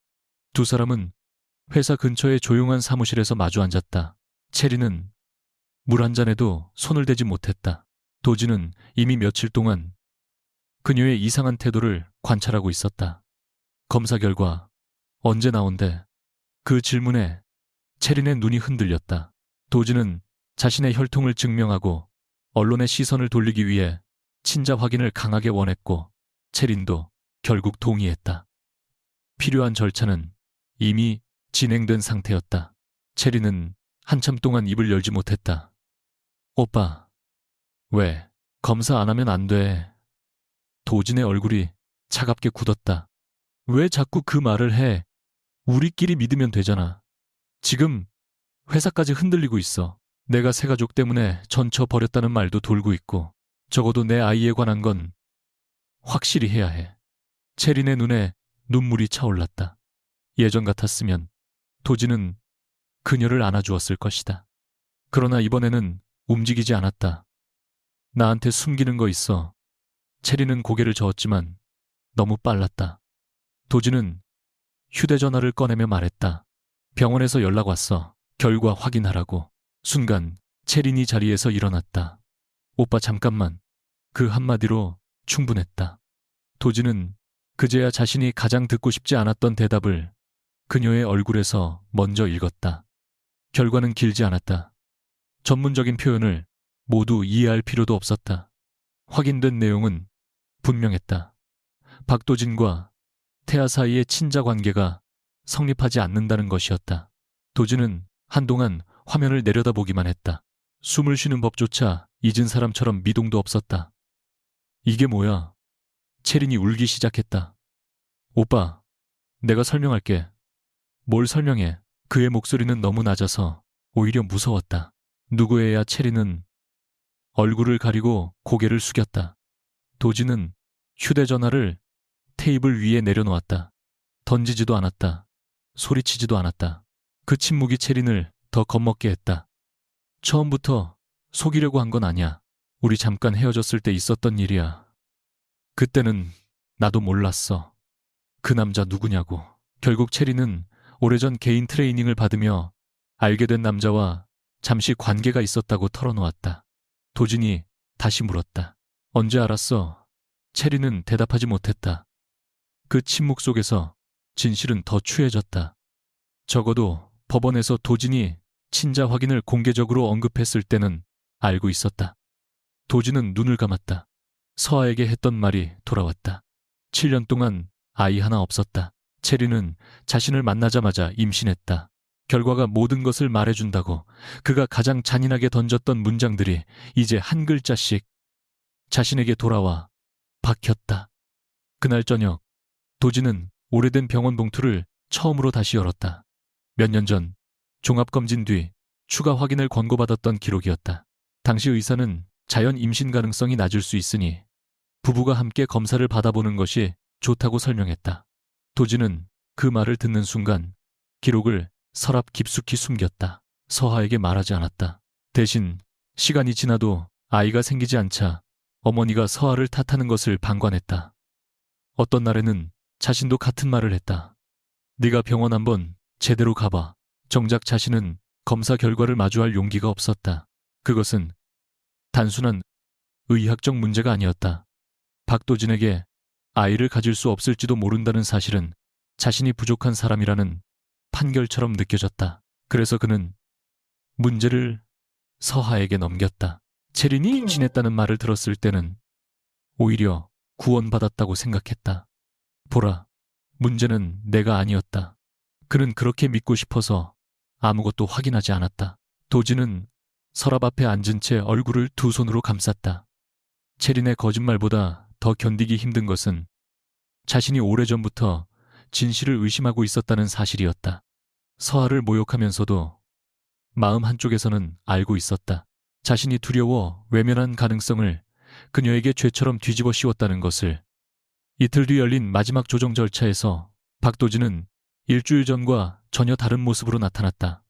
두 사람은 회사 근처의 조용한 사무실에서 마주 앉았다. 채린은 물 한 잔에도 손을 대지 못했다. 도지는 이미 며칠 동안 그녀의 이상한 태도를 관찰하고 있었다. 검사 결과 언제 나온대? 그 질문에 체린의 눈이 흔들렸다. 도지는 자신의 혈통을 증명하고 언론의 시선을 돌리기 위해 친자 확인을 강하게 원했고 체린도 결국 동의했다. 필요한 절차는 이미 진행된 상태였다. 체린은 한참 동안 입을 열지 못했다. 오빠, 왜 검사 안 하면 안 돼? 도진의 얼굴이 차갑게 굳었다. 왜 자꾸 그 말을 해? 우리끼리 믿으면 되잖아. 지금 회사까지 흔들리고 있어. 내가 새가족 때문에 전처 버렸다는 말도 돌고 있고 적어도 내 아이에 관한 건 확실히 해야 해. 체린의 눈에 눈물이 차올랐다. 예전 같았으면 도지는 그녀를 안아주었을 것이다. 그러나 이번에는 움직이지 않았다. 나한테 숨기는 거 있어. 체린은 고개를 저었지만 너무 빨랐다. 도지는 휴대전화를 꺼내며 말했다. 병원에서 연락 왔어. 결과 확인하라고. 순간 체린이 자리에서 일어났다. 오빠 잠깐만. 그 한마디로 충분했다. 도지는 그제야 자신이 가장 듣고 싶지 않았던 대답을 그녀의 얼굴에서 먼저 읽었다. 결과는 길지 않았다. 전문적인 표현을 모두 이해할 필요도 없었다. 확인된 내용은 분명했다. 박도진과 태아 사이의 친자 관계가 성립하지 않는다는 것이었다. 도진은 한동안 화면을 내려다보기만 했다. 숨을 쉬는 법조차 잊은 사람처럼 미동도 없었다. 이게 뭐야? 체린이 울기 시작했다. 오빠, 내가 설명할게. 뭘 설명해? 그의 목소리는 너무 낮아서 오히려 무서웠다. 누구에야 체린은 얼굴을 가리고 고개를 숙였다. 도진은 휴대전화를 테이블 위에 내려놓았다. 던지지도 않았다. 소리치지도 않았다. 그 침묵이 체린을 더 겁먹게 했다. 처음부터 속이려고 한 건 아니야. 우리 잠깐 헤어졌을 때 있었던 일이야. 그때는 나도 몰랐어. 그 남자 누구냐고. 결국 체린은 오래전 개인 트레이닝을 받으며 알게 된 남자와 잠시 관계가 있었다고 털어놓았다. 도진이 다시 물었다. 언제 알았어? 체린은 대답하지 못했다. 그 침묵 속에서 진실은 더 추해졌다. 적어도 법원에서 도진이 친자 확인을 공개적으로 언급했을 때는 알고 있었다. 도진은 눈을 감았다. 서아에게 했던 말이 돌아왔다. 7년 동안 아이 하나 없었다. 체리는 자신을 만나자마자 임신했다. 결과가 모든 것을 말해준다고 그가 가장 잔인하게 던졌던 문장들이 이제 한 글자씩 자신에게 돌아와 박혔다. 그날 저녁 도진은 오래된 병원 봉투를 처음으로 다시 열었다. 몇 년 전 종합검진 뒤 추가 확인을 권고받았던 기록이었다. 당시 의사는 자연 임신 가능성이 낮을 수 있으니 부부가 함께 검사를 받아보는 것이 좋다고 설명했다. 도진은 그 말을 듣는 순간 기록을 서랍 깊숙이 숨겼다. 서하에게 말하지 않았다. 대신 시간이 지나도 아이가 생기지 않자 어머니가 서하를 탓하는 것을 방관했다. 어떤 날에는 자신도 같은 말을 했다. 네가 병원 한번 제대로 가봐. 정작 자신은 검사 결과를 마주할 용기가 없었다. 그것은 단순한 의학적 문제가 아니었다. 박도진에게 아이를 가질 수 없을지도 모른다는 사실은 자신이 부족한 사람이라는 판결처럼 느껴졌다. 그래서 그는 문제를 서하에게 넘겼다. 체린이 임신했다는 말을 들었을 때는 오히려 구원받았다고 생각했다. 보라, 문제는 내가 아니었다. 그는 그렇게 믿고 싶어서 아무것도 확인하지 않았다. 도진은 서랍 앞에 앉은 채 얼굴을 두 손으로 감쌌다. 체린의 거짓말보다 더 견디기 힘든 것은 자신이 오래전부터 진실을 의심하고 있었다는 사실이었다. 서하를 모욕하면서도 마음 한쪽에서는 알고 있었다. 자신이 두려워 외면한 가능성을 그녀에게 죄처럼 뒤집어 씌웠다는 것을. 이틀 뒤 열린 마지막 조정 절차에서 박도진은 일주일 전과 전혀 다른 모습으로 나타났다.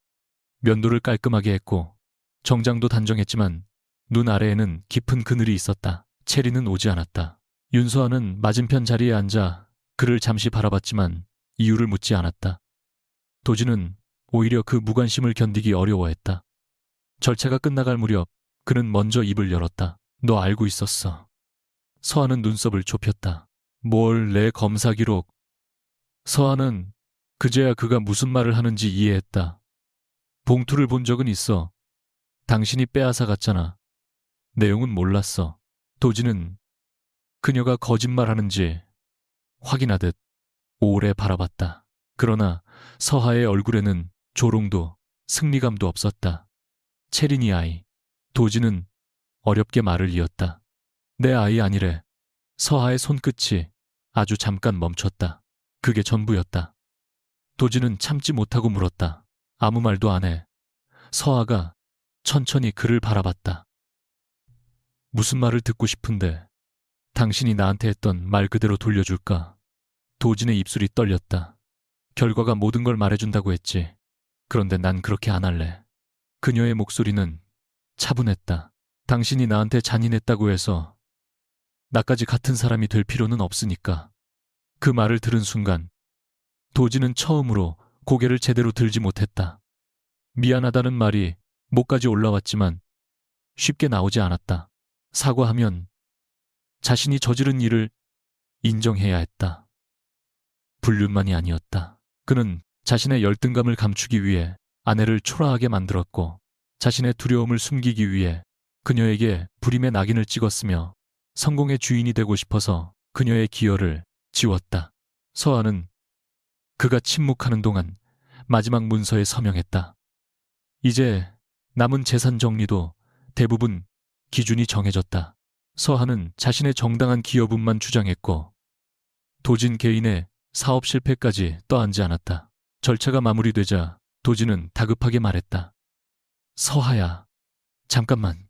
면도를 깔끔하게 했고 정장도 단정했지만 눈 아래에는 깊은 그늘이 있었다. 체리는 오지 않았다. 윤서아는 맞은편 자리에 앉아 그를 잠시 바라봤지만 이유를 묻지 않았다. 도진은 오히려 그 무관심을 견디기 어려워했다. 절차가 끝나갈 무렵 그는 먼저 입을 열었다. 너 알고 있었어. 서한은 눈썹을 좁혔다. 뭘 내 검사 기록. 서한은 그제야 그가 무슨 말을 하는지 이해했다. 봉투를 본 적은 있어. 당신이 빼앗아 갔잖아. 내용은 몰랐어. 도지는 그녀가 거짓말하는지 확인하듯 오래 바라봤다. 그러나 서하의 얼굴에는 조롱도 승리감도 없었다. 체린이 아이. 도지는 어렵게 말을 이었다. 내 아이 아니래. 서하의 손끝이 아주 잠깐 멈췄다. 그게 전부였다. 도지는 참지 못하고 물었다. 아무 말도 안 해. 서하가 천천히 그를 바라봤다. 무슨 말을 듣고 싶은데 당신이 나한테 했던 말 그대로 돌려줄까? 도진의 입술이 떨렸다. 결과가 모든 걸 말해준다고 했지. 그런데 난 그렇게 안 할래. 그녀의 목소리는 차분했다. 당신이 나한테 잔인했다고 해서 나까지 같은 사람이 될 필요는 없으니까. 그 말을 들은 순간 도진은 처음으로 고개를 제대로 들지 못했다. 미안하다는 말이 목까지 올라왔지만 쉽게 나오지 않았다. 사과하면 자신이 저지른 일을 인정해야 했다. 불륜만이 아니었다. 그는 자신의 열등감을 감추기 위해 아내를 초라하게 만들었고 자신의 두려움을 숨기기 위해 그녀에게 불임의 낙인을 찍었으며 성공의 주인이 되고 싶어서 그녀의 기여를 지웠다. 서한은 그가 침묵하는 동안 마지막 문서에 서명했다. 이제 남은 재산 정리도 대부분 기준이 정해졌다. 서한은 자신의 정당한 기여분만 주장했고 도진 개인의 사업 실패까지 떠안지 않았다. 절차가 마무리되자 도진은 다급하게 말했다. 서하야, 잠깐만.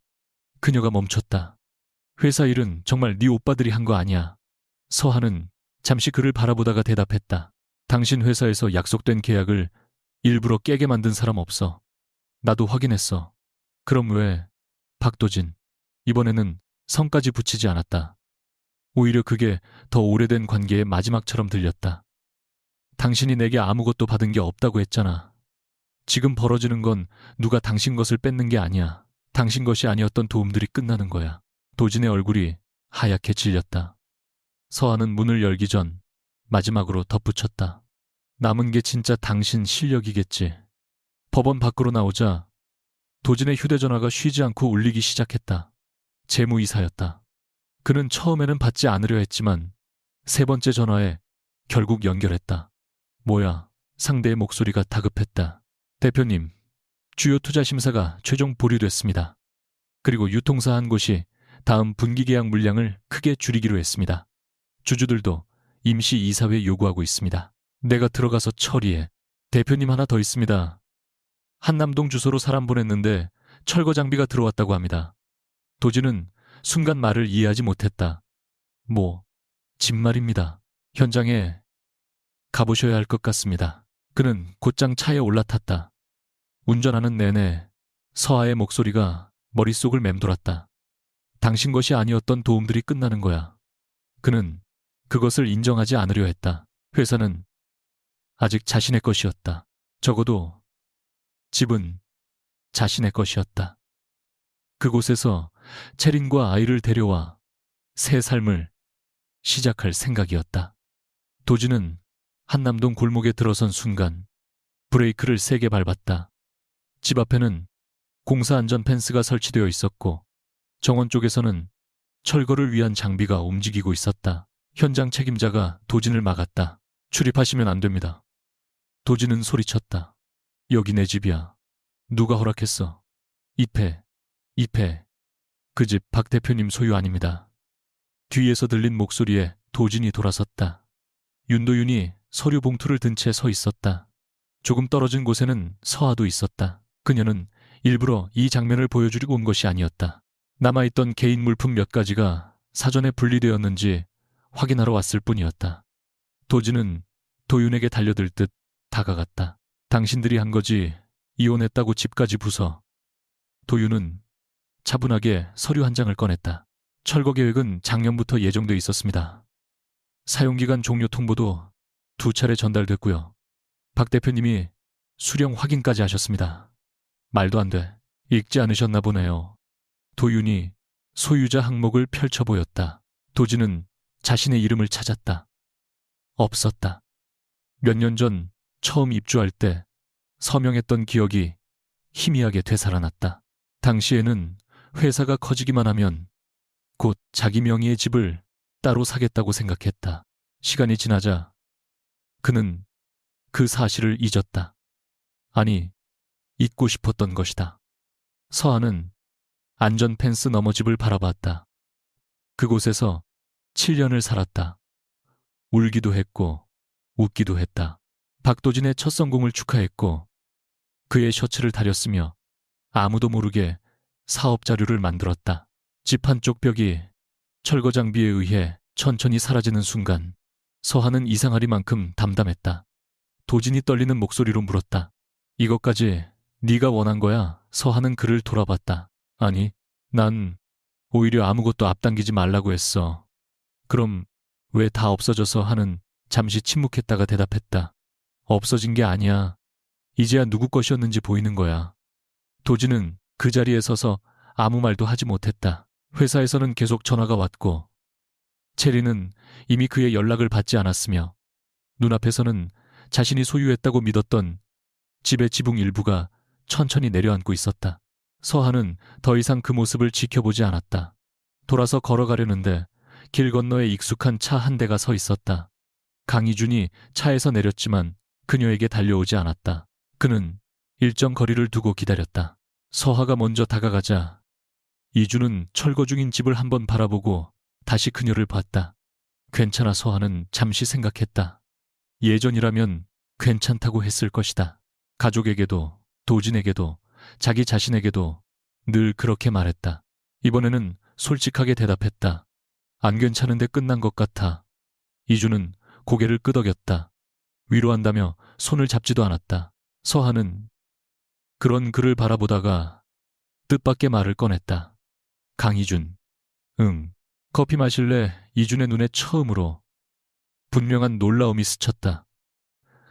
그녀가 멈췄다. 회사 일은 정말 네 오빠들이 한 거 아니야. 서하는 잠시 그를 바라보다가 대답했다. 당신 회사에서 약속된 계약을 일부러 깨게 만든 사람 없어. 나도 확인했어. 그럼 왜, 박도진, 이번에는 성까지 붙이지 않았다. 오히려 그게 더 오래된 관계의 마지막처럼 들렸다. 당신이 내게 아무것도 받은 게 없다고 했잖아. 지금 벌어지는 건 누가 당신 것을 뺏는 게 아니야. 당신 것이 아니었던 도움들이 끝나는 거야. 도진의 얼굴이 하얗게 질렸다. 서한은 문을 열기 전 마지막으로 덧붙였다. 남은 게 진짜 당신 실력이겠지. 법원 밖으로 나오자 도진의 휴대전화가 쉬지 않고 울리기 시작했다. 재무이사였다. 그는 처음에는 받지 않으려 했지만 세 번째 전화에 결국 연결했다. 뭐야? 상대의 목소리가 다급했다. 대표님, 주요 투자 심사가 최종 보류됐습니다. 그리고 유통사 한 곳이 다음 분기 계약 물량을 크게 줄이기로 했습니다. 주주들도 임시 이사회 요구하고 있습니다. 내가 들어가서 처리해. 대표님 하나 더 있습니다. 한남동 주소로 사람 보냈는데 철거 장비가 들어왔다고 합니다. 도진은 순간 말을 이해하지 못했다. 집 말입니다. 현장에 가보셔야 할 것 같습니다. 그는 곧장 차에 올라탔다. 운전하는 내내 서하의 목소리가 머릿속을 맴돌았다. 당신 것이 아니었던 도움들이 끝나는 거야. 그는 그것을 인정하지 않으려 했다. 회사는 아직 자신의 것이었다. 적어도 집은 자신의 것이었다. 그곳에서 체린과 아이를 데려와 새 삶을 시작할 생각이었다. 도진은 한남동 골목에 들어선 순간 브레이크를 세게 밟았다. 집 앞에는 공사 안전 펜스가 설치되어 있었고 정원 쪽에서는 철거를 위한 장비가 움직이고 있었다. 현장 책임자가 도진을 막았다. 출입하시면 안 됩니다. 도진은 소리쳤다. 여기 내 집이야. 누가 허락했어? 입회. 그 집 박 대표님 소유 아닙니다. 뒤에서 들린 목소리에 도진이 돌아섰다. 윤도윤이 서류 봉투를 든 채 서 있었다. 조금 떨어진 곳에는 서하도 있었다. 그녀는 일부러 이 장면을 보여주려고 온 것이 아니었다. 남아있던 개인 물품 몇 가지가 사전에 분리되었는지 확인하러 왔을 뿐이었다. 도진은 도윤에게 달려들 듯 다가갔다. 당신들이 한 거지. 이혼했다고 집까지 부숴. 도윤은 차분하게 서류 한 장을 꺼냈다. 철거 계획은 작년부터 예정돼 있었습니다. 사용기간 종료 통보도 2차례 전달됐고요. 박 대표님이 수령 확인까지 하셨습니다. 말도 안 돼. 읽지 않으셨나 보네요. 도윤이 소유자 항목을 펼쳐 보였다. 도진은 자신의 이름을 찾았다. 없었다. 몇 년 전 처음 입주할 때 서명했던 기억이 희미하게 되살아났다. 당시에는 회사가 커지기만 하면 곧 자기 명의의 집을 따로 사겠다고 생각했다. 시간이 지나자 그는 그 사실을 잊었다. 아니, 잊고 싶었던 것이다. 서한은 안전 펜스 너머 집을 바라봤다. 그곳에서 7년을 살았다. 울기도 했고 웃기도 했다. 박도진의 첫 성공을 축하했고 그의 셔츠를 다렸으며 아무도 모르게 사업 자료를 만들었다. 집 한쪽 벽이 철거 장비에 의해 천천히 사라지는 순간 서한은 이상하리만큼 담담했다. 도진이 떨리는 목소리로 물었다. 이것까지 네가 원한 거야? 서한은 그를 돌아봤다. 아니, 난 오히려 아무것도 앞당기지 말라고 했어. 그럼 왜 다 없어져서 하는 잠시 침묵했다가 대답했다. 없어진 게 아니야. 이제야 누구 것이었는지 보이는 거야. 도진은 그 자리에 서서 아무 말도 하지 못했다. 회사에서는 계속 전화가 왔고 체리는 이미 그의 연락을 받지 않았으며 눈앞에서는 자신이 소유했다고 믿었던 집의 지붕 일부가 천천히 내려앉고 있었다. 서한은 더 이상 그 모습을 지켜보지 않았다. 돌아서 걸어가려는데 길 건너에 익숙한 차 한 대가 서 있었다. 강희준이 차에서 내렸지만 그녀에게 달려오지 않았다. 그는 일정 거리를 두고 기다렸다. 서하가 먼저 다가가자 이준은 철거 중인 집을 한번 바라보고 다시 그녀를 봤다. 괜찮아. 서하는 잠시 생각했다. 예전이라면 괜찮다고 했을 것이다. 가족에게도 도진에게도 자기 자신에게도 늘 그렇게 말했다. 이번에는 솔직하게 대답했다. 안 괜찮은데 끝난 것 같아. 이준은 고개를 끄덕였다. 위로한다며 손을 잡지도 않았다. 서하는 그런 그를 바라보다가 뜻밖의 말을 꺼냈다. 강희준, 응. 커피 마실래? 이준의 눈에 처음으로 분명한 놀라움이 스쳤다.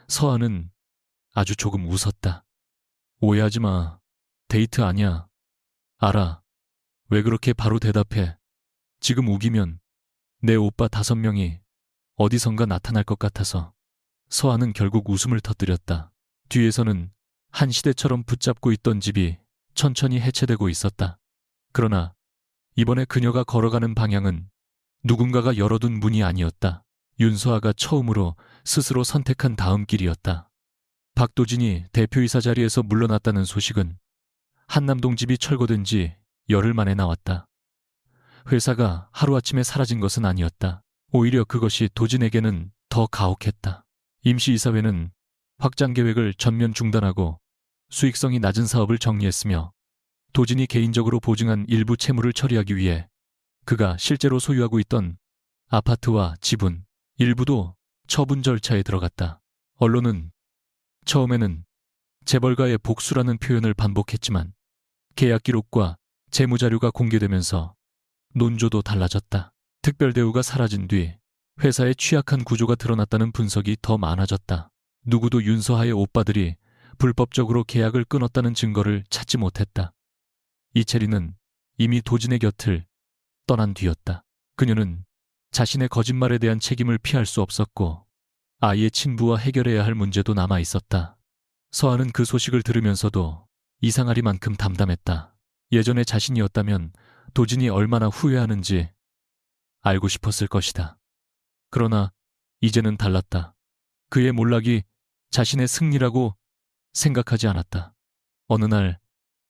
서하는 아주 조금 웃었다. 오해하지 마. 데이트 아니야. 알아. 왜 그렇게 바로 대답해? 지금 우기면 내 오빠 5명이 어디선가 나타날 것 같아서. 서하는 결국 웃음을 터뜨렸다. 뒤에서는 한 시대처럼 붙잡고 있던 집이 천천히 해체되고 있었다. 그러나 이번에 그녀가 걸어가는 방향은 누군가가 열어둔 문이 아니었다. 윤서아가 처음으로 스스로 선택한 다음 길이었다. 박도진이 대표이사 자리에서 물러났다는 소식은 한남동 집이 철거된 지 열흘 만에 나왔다. 회사가 하루아침에 사라진 것은 아니었다. 오히려 그것이 도진에게는 더 가혹했다. 임시이사회는 확장 계획을 전면 중단하고 수익성이 낮은 사업을 정리했으며 도진이 개인적으로 보증한 일부 채무를 처리하기 위해 그가 실제로 소유하고 있던 아파트와 지분 일부도 처분 절차에 들어갔다. 언론은 처음에는 재벌가의 복수라는 표현을 반복했지만 계약 기록과 재무자료가 공개되면서 논조도 달라졌다. 특별 대우가 사라진 뒤 회사의 취약한 구조가 드러났다는 분석이 더 많아졌다. 누구도 윤서하의 오빠들이 불법적으로 계약을 끊었다는 증거를 찾지 못했다. 이채리는 이미 도진의 곁을 떠난 뒤였다. 그녀는 자신의 거짓말에 대한 책임을 피할 수 없었고 아이의 친부와 해결해야 할 문제도 남아 있었다. 서한은 그 소식을 들으면서도 이상하리만큼 담담했다. 예전의 자신이었다면 도진이 얼마나 후회하는지 알고 싶었을 것이다. 그러나 이제는 달랐다. 그의 몰락이 자신의 승리라고 생각하지 않았다. 어느 날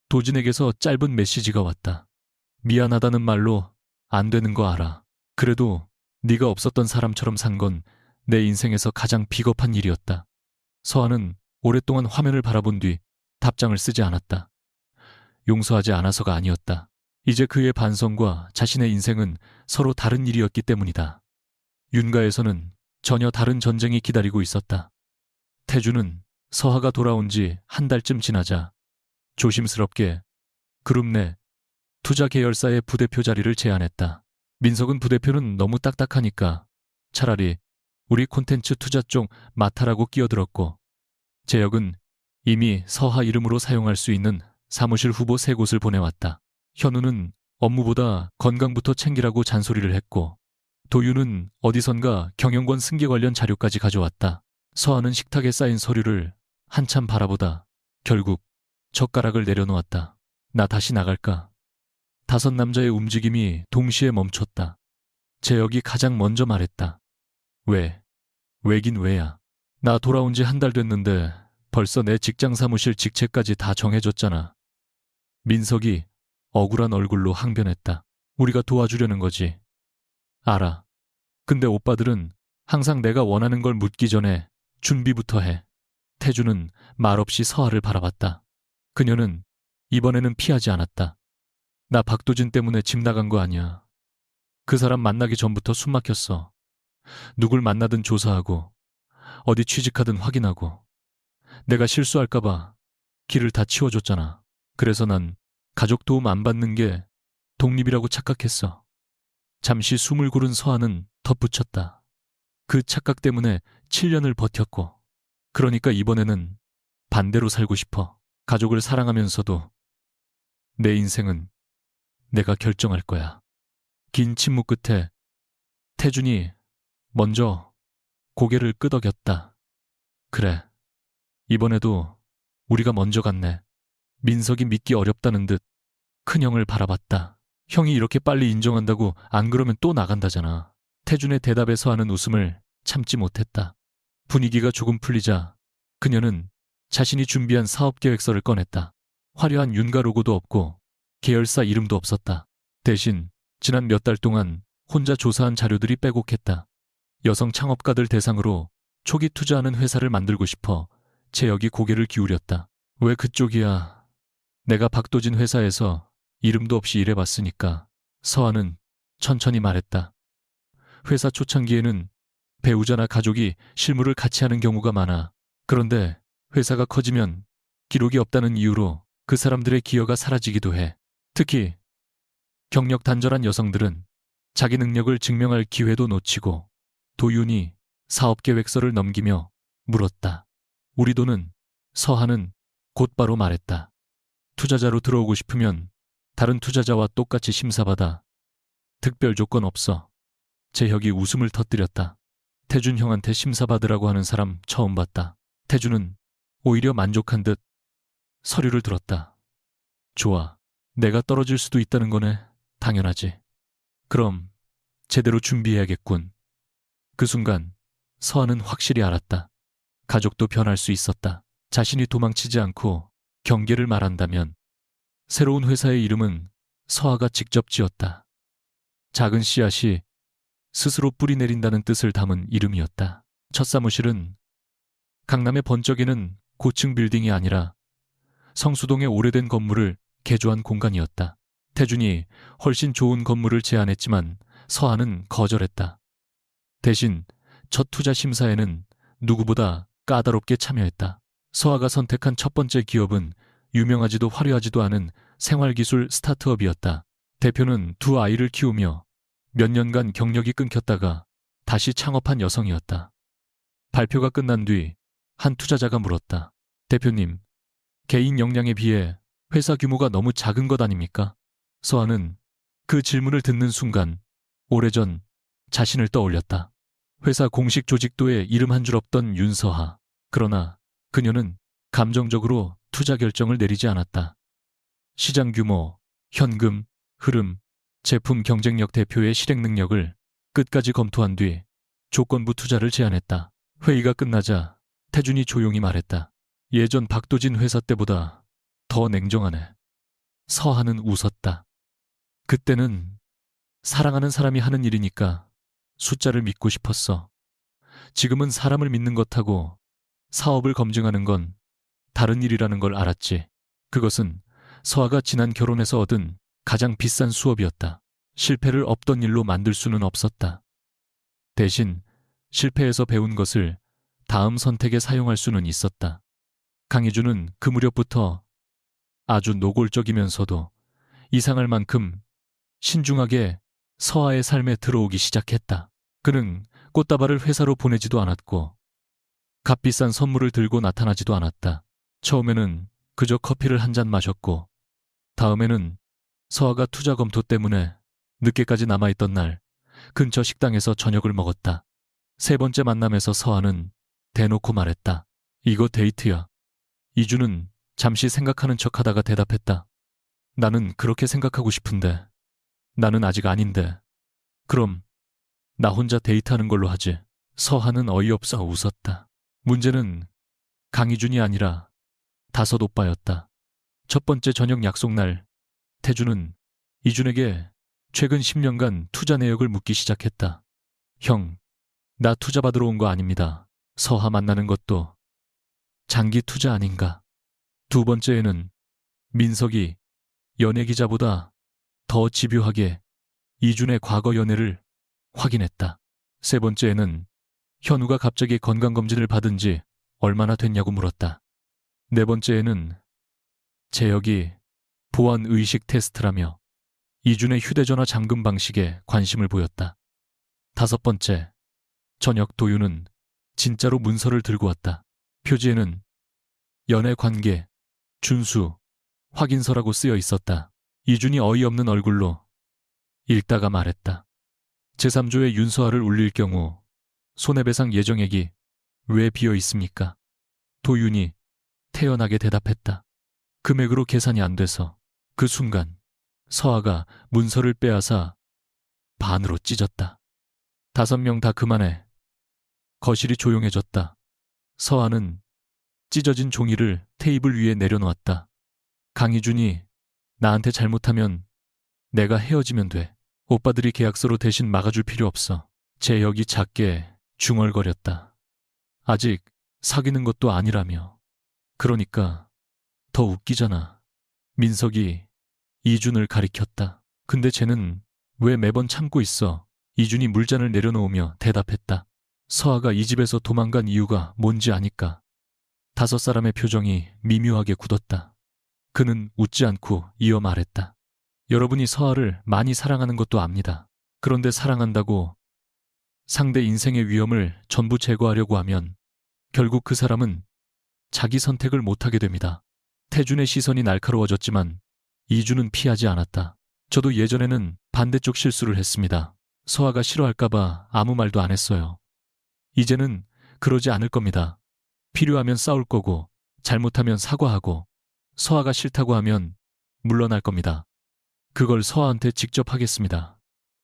도진에게서 짧은 메시지가 왔다. 미안하다는 말로 안 되는 거 알아. 그래도 네가 없었던 사람처럼 산 건 내 인생에서 가장 비겁한 일이었다. 서한은 오랫동안 화면을 바라본 뒤 답장을 쓰지 않았다. 용서하지 않아서가 아니었다. 이제 그의 반성과 자신의 인생은 서로 다른 일이었기 때문이다. 윤가에서는 전혀 다른 전쟁이 기다리고 있었다. 태주는 서하가 돌아온 지 한 달쯤 지나자 조심스럽게 그룹 내 투자 계열사의 부대표 자리를 제안했다. 민석은 부대표는 너무 딱딱하니까 차라리 우리 콘텐츠 투자 쪽 맡아라고 끼어들었고 재혁은 이미 서하 이름으로 사용할 수 있는 사무실 후보 3곳을 보내왔다. 현우는 업무보다 건강부터 챙기라고 잔소리를 했고 도윤은 어디선가 경영권 승계 관련 자료까지 가져왔다. 서하는 식탁에 쌓인 서류를 한참 바라보다 결국 젓가락을 내려놓았다. 나 다시 나갈까? 5 남자의 움직임이 동시에 멈췄다. 재혁이 가장 먼저 말했다. 왜? 왜긴 왜야. 나 돌아온 지 1달 됐는데 벌써 내 직장 사무실 직책까지 다 정해졌잖아. 민석이 억울한 얼굴로 항변했다. 우리가 도와주려는 거지. 알아. 근데 오빠들은 항상 내가 원하는 걸 묻기 전에 준비부터 해. 태주는 말없이 서하를 바라봤다. 그녀는 이번에는 피하지 않았다. 나 박도진 때문에 집 나간 거 아니야. 그 사람 만나기 전부터 숨 막혔어. 누굴 만나든 조사하고 어디 취직하든 확인하고 내가 실수할까봐 길을 다 치워줬잖아. 그래서 난 가족 도움 안 받는 게 독립이라고 착각했어. 잠시 숨을 고른 서하는 덧붙였다. 그 착각 때문에 7년을 버텼고 그러니까 이번에는 반대로 살고 싶어. 가족을 사랑하면서도 내 인생은 내가 결정할 거야. 긴 침묵 끝에 태준이 먼저 고개를 끄덕였다. 그래. 이번에도 우리가 먼저 갔네. 민석이 믿기 어렵다는 듯 큰형을 바라봤다. 형이 이렇게 빨리 인정한다고 안 그러면 또 나간다잖아. 태준의 대답에 서하는 웃음을 참지 못했다. 분위기가 조금 풀리자 그녀는 자신이 준비한 사업계획서를 꺼냈다. 화려한 윤가 로고도 없고 계열사 이름도 없었다. 대신 지난 몇 달 동안 혼자 조사한 자료들이 빼곡했다. 여성 창업가들 대상으로 초기 투자하는 회사를 만들고 싶어 재혁이 고개를 기울였다. 왜 그쪽이야? 내가 박도진 회사에서 이름도 없이 일해봤으니까. 서하는 천천히 말했다. 회사 초창기에는 배우자나 가족이 실무를 같이 하는 경우가 많아. 그런데 회사가 커지면 기록이 없다는 이유로 그 사람들의 기여가 사라지기도 해. 특히 경력 단절한 여성들은 자기 능력을 증명할 기회도 놓치고. 도윤이 사업계획서를 넘기며 물었다. 우리 돈은? 서하는 곧바로 말했다. 투자자로 들어오고 싶으면 다른 투자자와 똑같이 심사받아. 특별 조건 없어. 재혁이 웃음을 터뜨렸다. 태준 형한테 심사받으라고 하는 사람 처음 봤다. 태준은 오히려 만족한 듯 서류를 들었다. 좋아. 내가 떨어질 수도 있다는 거네. 당연하지. 그럼 제대로 준비해야겠군. 그 순간 서하는 확실히 알았다. 가족도 변할 수 있었다. 자신이 도망치지 않고 경계를 말한다면 새로운 회사의 이름은 서하가 직접 지었다. 작은 씨앗이 스스로 뿌리 내린다는 뜻을 담은 이름이었다. 첫 사무실은 강남의 번쩍이는 고층 빌딩이 아니라 성수동의 오래된 건물을 개조한 공간이었다. 태준이 훨씬 좋은 건물을 제안했지만 서하는 거절했다. 대신 첫 투자 심사에는 누구보다 까다롭게 참여했다. 서하가 선택한 첫 번째 기업은 유명하지도 화려하지도 않은 생활기술 스타트업이었다. 대표는 2 아이를 키우며 몇 년간 경력이 끊겼다가 다시 창업한 여성이었다. 발표가 끝난 뒤 한 투자자가 물었다. 대표님, 개인 역량에 비해 회사 규모가 너무 작은 것 아닙니까? 서하는 그 질문을 듣는 순간 오래전 자신을 떠올렸다. 회사 공식 조직도에 이름 한 줄 없던 윤서하. 그러나 그녀는 감정적으로 투자 결정을 내리지 않았다. 시장 규모, 현금, 흐름, 제품 경쟁력 대표의 실행 능력을 끝까지 검토한 뒤 조건부 투자를 제안했다. 회의가 끝나자 태준이 조용히 말했다. 예전 박도진 회사 때보다 더 냉정하네. 서하는 웃었다. 그때는 사랑하는 사람이 하는 일이니까 숫자를 믿고 싶었어. 지금은 사람을 믿는 것하고 사업을 검증하는 건 다른 일이라는 걸 알았지. 그것은 서하가 지난 결혼에서 얻은 가장 비싼 수업이었다. 실패를 없던 일로 만들 수는 없었다. 대신 실패에서 배운 것을 다음 선택에 사용할 수는 있었다. 강희주는 그 무렵부터 아주 노골적이면서도 이상할 만큼 신중하게 서하의 삶에 들어오기 시작했다. 그는 꽃다발을 회사로 보내지도 않았고 값비싼 선물을 들고 나타나지도 않았다. 처음에는 그저 커피를 한 잔 마셨고 다음에는 서아가 투자 검토 때문에 늦게까지 남아있던 날 근처 식당에서 저녁을 먹었다. 세 번째 만남에서 서아는 대놓고 말했다. 이거 데이트야. 이주는 잠시 생각하는 척하다가 대답했다. 나는 그렇게 생각하고 싶은데. 나는 아직 아닌데. 그럼 나 혼자 데이트하는 걸로 하지. 서하는 어이없어 웃었다. 문제는 강희준이 아니라 다섯 오빠였다. 첫 번째 저녁 약속 날 태주는 이준에게 최근 10년간 투자 내역을 묻기 시작했다. 형, 나 투자 받으러 온 거 아닙니다. 서하 만나는 것도 장기 투자 아닌가. 두 번째에는 민석이 연예 기자보다 더 집요하게 이준의 과거 연애를 확인했다. 세 번째에는 현우가 갑자기 건강검진을 받은 지 얼마나 됐냐고 물었다. 네 번째에는 재혁이 보안 의식 테스트라며 이준의 휴대전화 잠금 방식에 관심을 보였다. 다섯 번째, 저녁 도윤은 진짜로 문서를 들고 왔다. 표지에는 연애 관계, 준수, 확인서라고 쓰여 있었다. 이준이 어이없는 얼굴로 읽다가 말했다. 제3조의 윤서아를 울릴 경우 손해배상 예정액이 왜 비어 있습니까? 도윤이 태연하게 대답했다. 금액으로 계산이 안 돼서. 그 순간 서아가 문서를 빼앗아 반으로 찢었다. 5명 다 그만해. 거실이 조용해졌다. 서아는 찢어진 종이를 테이블 위에 내려놓았다. 강희준이 나한테 잘못하면 내가 헤어지면 돼. 오빠들이 계약서로 대신 막아줄 필요 없어. 재혁이 작게 중얼거렸다. 아직 사귀는 것도 아니라며. 그러니까 더 웃기잖아. 민석이 이준을 가리켰다. 근데 쟤는 왜 매번 참고 있어? 이준이 물잔을 내려놓으며 대답했다. 서아가 이 집에서 도망간 이유가 뭔지 아니까. 5사람의 표정이 미묘하게 굳었다. 그는 웃지 않고 이어 말했다. 여러분이 서아를 많이 사랑하는 것도 압니다. 그런데 사랑한다고 상대 인생의 위험을 전부 제거하려고 하면 결국 그 사람은 자기 선택을 못하게 됩니다. 태준의 시선이 날카로워졌지만 이준은 피하지 않았다. 저도 예전에는 반대쪽 실수를 했습니다. 서아가 싫어할까봐 아무 말도 안 했어요. 이제는 그러지 않을 겁니다. 필요하면 싸울 거고 잘못하면 사과하고 서아가 싫다고 하면 물러날 겁니다. 그걸 서아한테 직접 하겠습니다.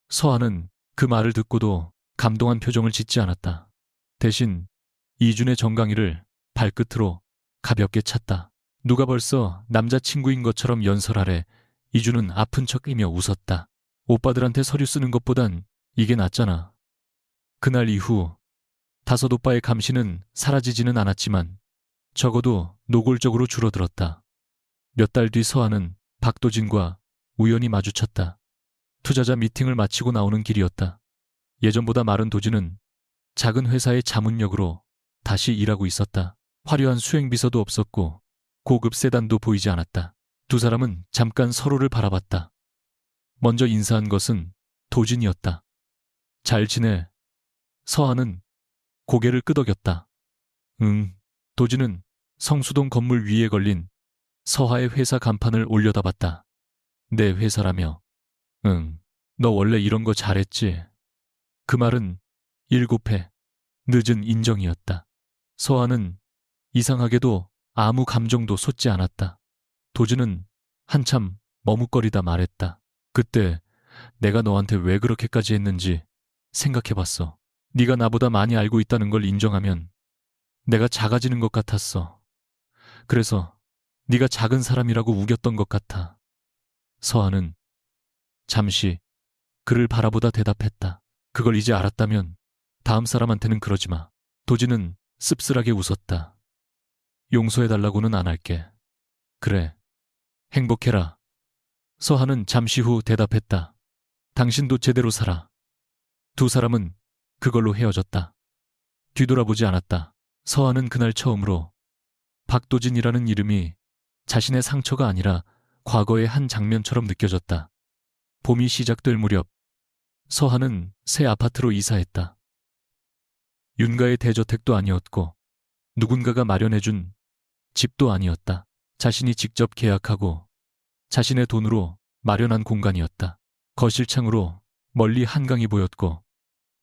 서아는 그 말을 듣고도 감동한 표정을 짓지 않았다. 대신 이준의 정강이를 발끝으로 가볍게 찼다. 누가 벌써 남자친구인 것처럼 연설하래. 이준은 아픈 척이며 웃었다. 오빠들한테 서류 쓰는 것보단 이게 낫잖아. 그날 이후 5 오빠의 감시는 사라지지는 않았지만 적어도 노골적으로 줄어들었다. 몇 달 뒤 서아는 박도진과 우연히 마주쳤다. 투자자 미팅을 마치고 나오는 길이었다. 예전보다 마른 도진은 작은 회사의 자문역으로 다시 일하고 있었다. 화려한 수행비서도 없었고 고급 세단도 보이지 않았다. 두 사람은 잠깐 서로를 바라봤다. 먼저 인사한 것은 도진이었다. 잘 지내. 서아는 고개를 끄덕였다. 응. 도진은 성수동 건물 위에 걸린 서하의 회사 간판을 올려다봤다. 내 회사라며. 응. 너 원래 이런 거 잘했지. 그 말은 7회 늦은 인정이었다. 서하는 이상하게도 아무 감정도 솟지 않았다. 도진은 한참 머뭇거리다 말했다. 그때 내가 너한테 왜 그렇게까지 했는지 생각해봤어. 네가 나보다 많이 알고 있다는 걸 인정하면 내가 작아지는 것 같았어. 그래서 네가 작은 사람이라고 우겼던 것 같아. 서하는 잠시 그를 바라보다 대답했다. 그걸 이제 알았다면 다음 사람한테는 그러지 마. 도진은 씁쓸하게 웃었다. 용서해달라고는 안 할게. 그래. 행복해라. 서하는 잠시 후 대답했다. 당신도 제대로 살아. 두 사람은 그걸로 헤어졌다. 뒤돌아보지 않았다. 서하는 그날 처음으로 박도진이라는 이름이 자신의 상처가 아니라 과거의 한 장면처럼 느껴졌다. 봄이 시작될 무렵 서하는 새 아파트로 이사했다. 윤가의 대저택도 아니었고 누군가가 마련해준 집도 아니었다. 자신이 직접 계약하고 자신의 돈으로 마련한 공간이었다. 거실 창으로 멀리 한강이 보였고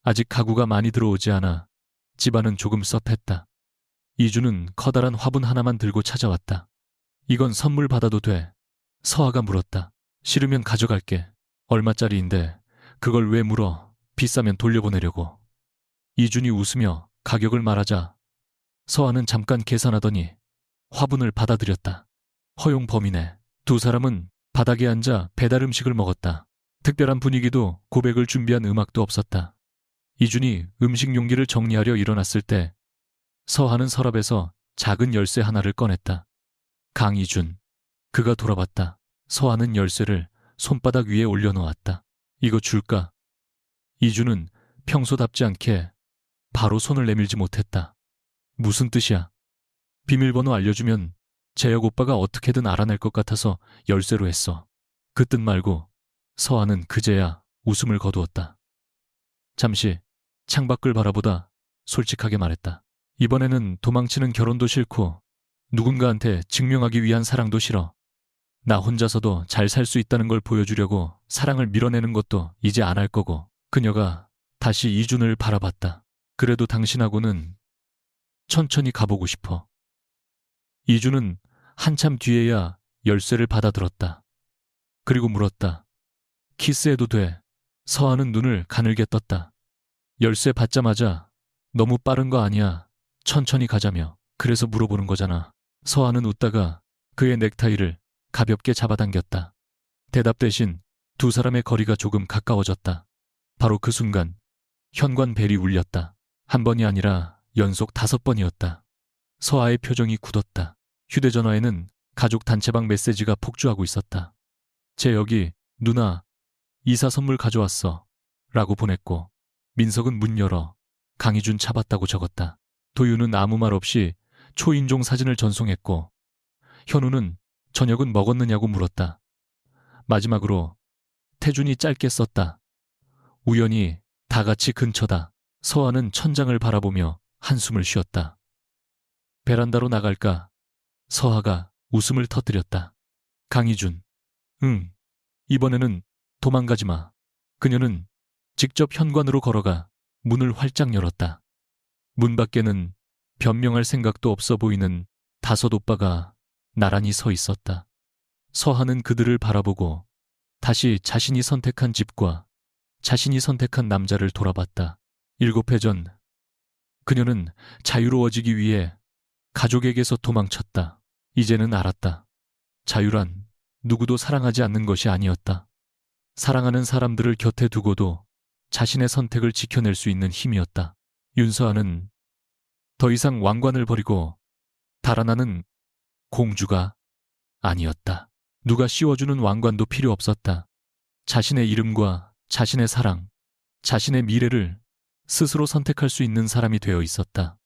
아직 가구가 많이 들어오지 않아 집안은 조금 섭했다. 이주는 커다란 화분 하나만 들고 찾아왔다. 이건 선물 받아도 돼? 서아가 물었다. 싫으면 가져갈게. 얼마짜리인데 그걸 왜 물어? 비싸면 돌려보내려고. 이준이 웃으며 가격을 말하자 서아는 잠깐 계산하더니 화분을 받아들였다. 허용 범위네. 두 사람은 바닥에 앉아 배달 음식을 먹었다. 특별한 분위기도 고백을 준비한 음악도 없었다. 이준이 음식 용기를 정리하려 일어났을 때 서하는 서랍에서 작은 열쇠 하나를 꺼냈다. 강이준. 그가 돌아봤다. 서하는 열쇠를 손바닥 위에 올려놓았다. 이거 줄까? 이준은 평소답지 않게 바로 손을 내밀지 못했다. 무슨 뜻이야? 비밀번호 알려주면 재혁 오빠가 어떻게든 알아낼 것 같아서 열쇠로 했어. 그 뜻 말고. 서하는 그제야 웃음을 거두었다. 잠시 창밖을 바라보다 솔직하게 말했다. 이번에는 도망치는 결혼도 싫고 누군가한테 증명하기 위한 사랑도 싫어. 나 혼자서도 잘 살 수 있다는 걸 보여주려고 사랑을 밀어내는 것도 이제 안 할 거고. 그녀가 다시 이준을 바라봤다. 그래도 당신하고는 천천히 가보고 싶어. 이준은 한참 뒤에야 열쇠를 받아들었다. 그리고 물었다. 키스해도 돼? 서하는 눈을 가늘게 떴다. 열쇠 받자마자 너무 빠른 거 아니야? 천천히 가자며. 그래서 물어보는 거잖아. 서하는 웃다가 그의 넥타이를 가볍게 잡아당겼다. 대답 대신 두 사람의 거리가 조금 가까워졌다. 바로 그 순간 현관 벨이 울렸다. 한 번이 아니라 연속 5번이었다. 서하의 표정이 굳었다. 휴대전화에는 가족 단체방 메시지가 폭주하고 있었다. 재혁이 누나 이사 선물 가져왔어 라고 보냈고 민석은 문 열어 강희준 잡았다고 적었다. 도유는 아무 말 없이 초인종 사진을 전송했고 현우는 저녁은 먹었느냐고 물었다. 마지막으로 태준이 짧게 썼다. 우연히 다 같이 근처다. 서하는 천장을 바라보며 한숨을 쉬었다. 베란다로 나갈까? 서하가 웃음을 터뜨렸다. 강희준. 응. 이번에는 도망가지 마. 그녀는 직접 현관으로 걸어가 문을 활짝 열었다. 문 밖에는 변명할 생각도 없어 보이는 5 오빠가 나란히 서 있었다. 서하는 그들을 바라보고 다시 자신이 선택한 집과 자신이 선택한 남자를 돌아봤다. 7회 전 그녀는 자유로워지기 위해 가족에게서 도망쳤다. 이제는 알았다. 자유란 누구도 사랑하지 않는 것이 아니었다. 사랑하는 사람들을 곁에 두고도 자신의 선택을 지켜낼 수 있는 힘이었다. 윤서아는 더 이상 왕관을 버리고 달아나는 공주가 아니었다. 누가 씌워주는 왕관도 필요 없었다. 자신의 이름과 자신의 사랑, 자신의 미래를 스스로 선택할 수 있는 사람이 되어 있었다.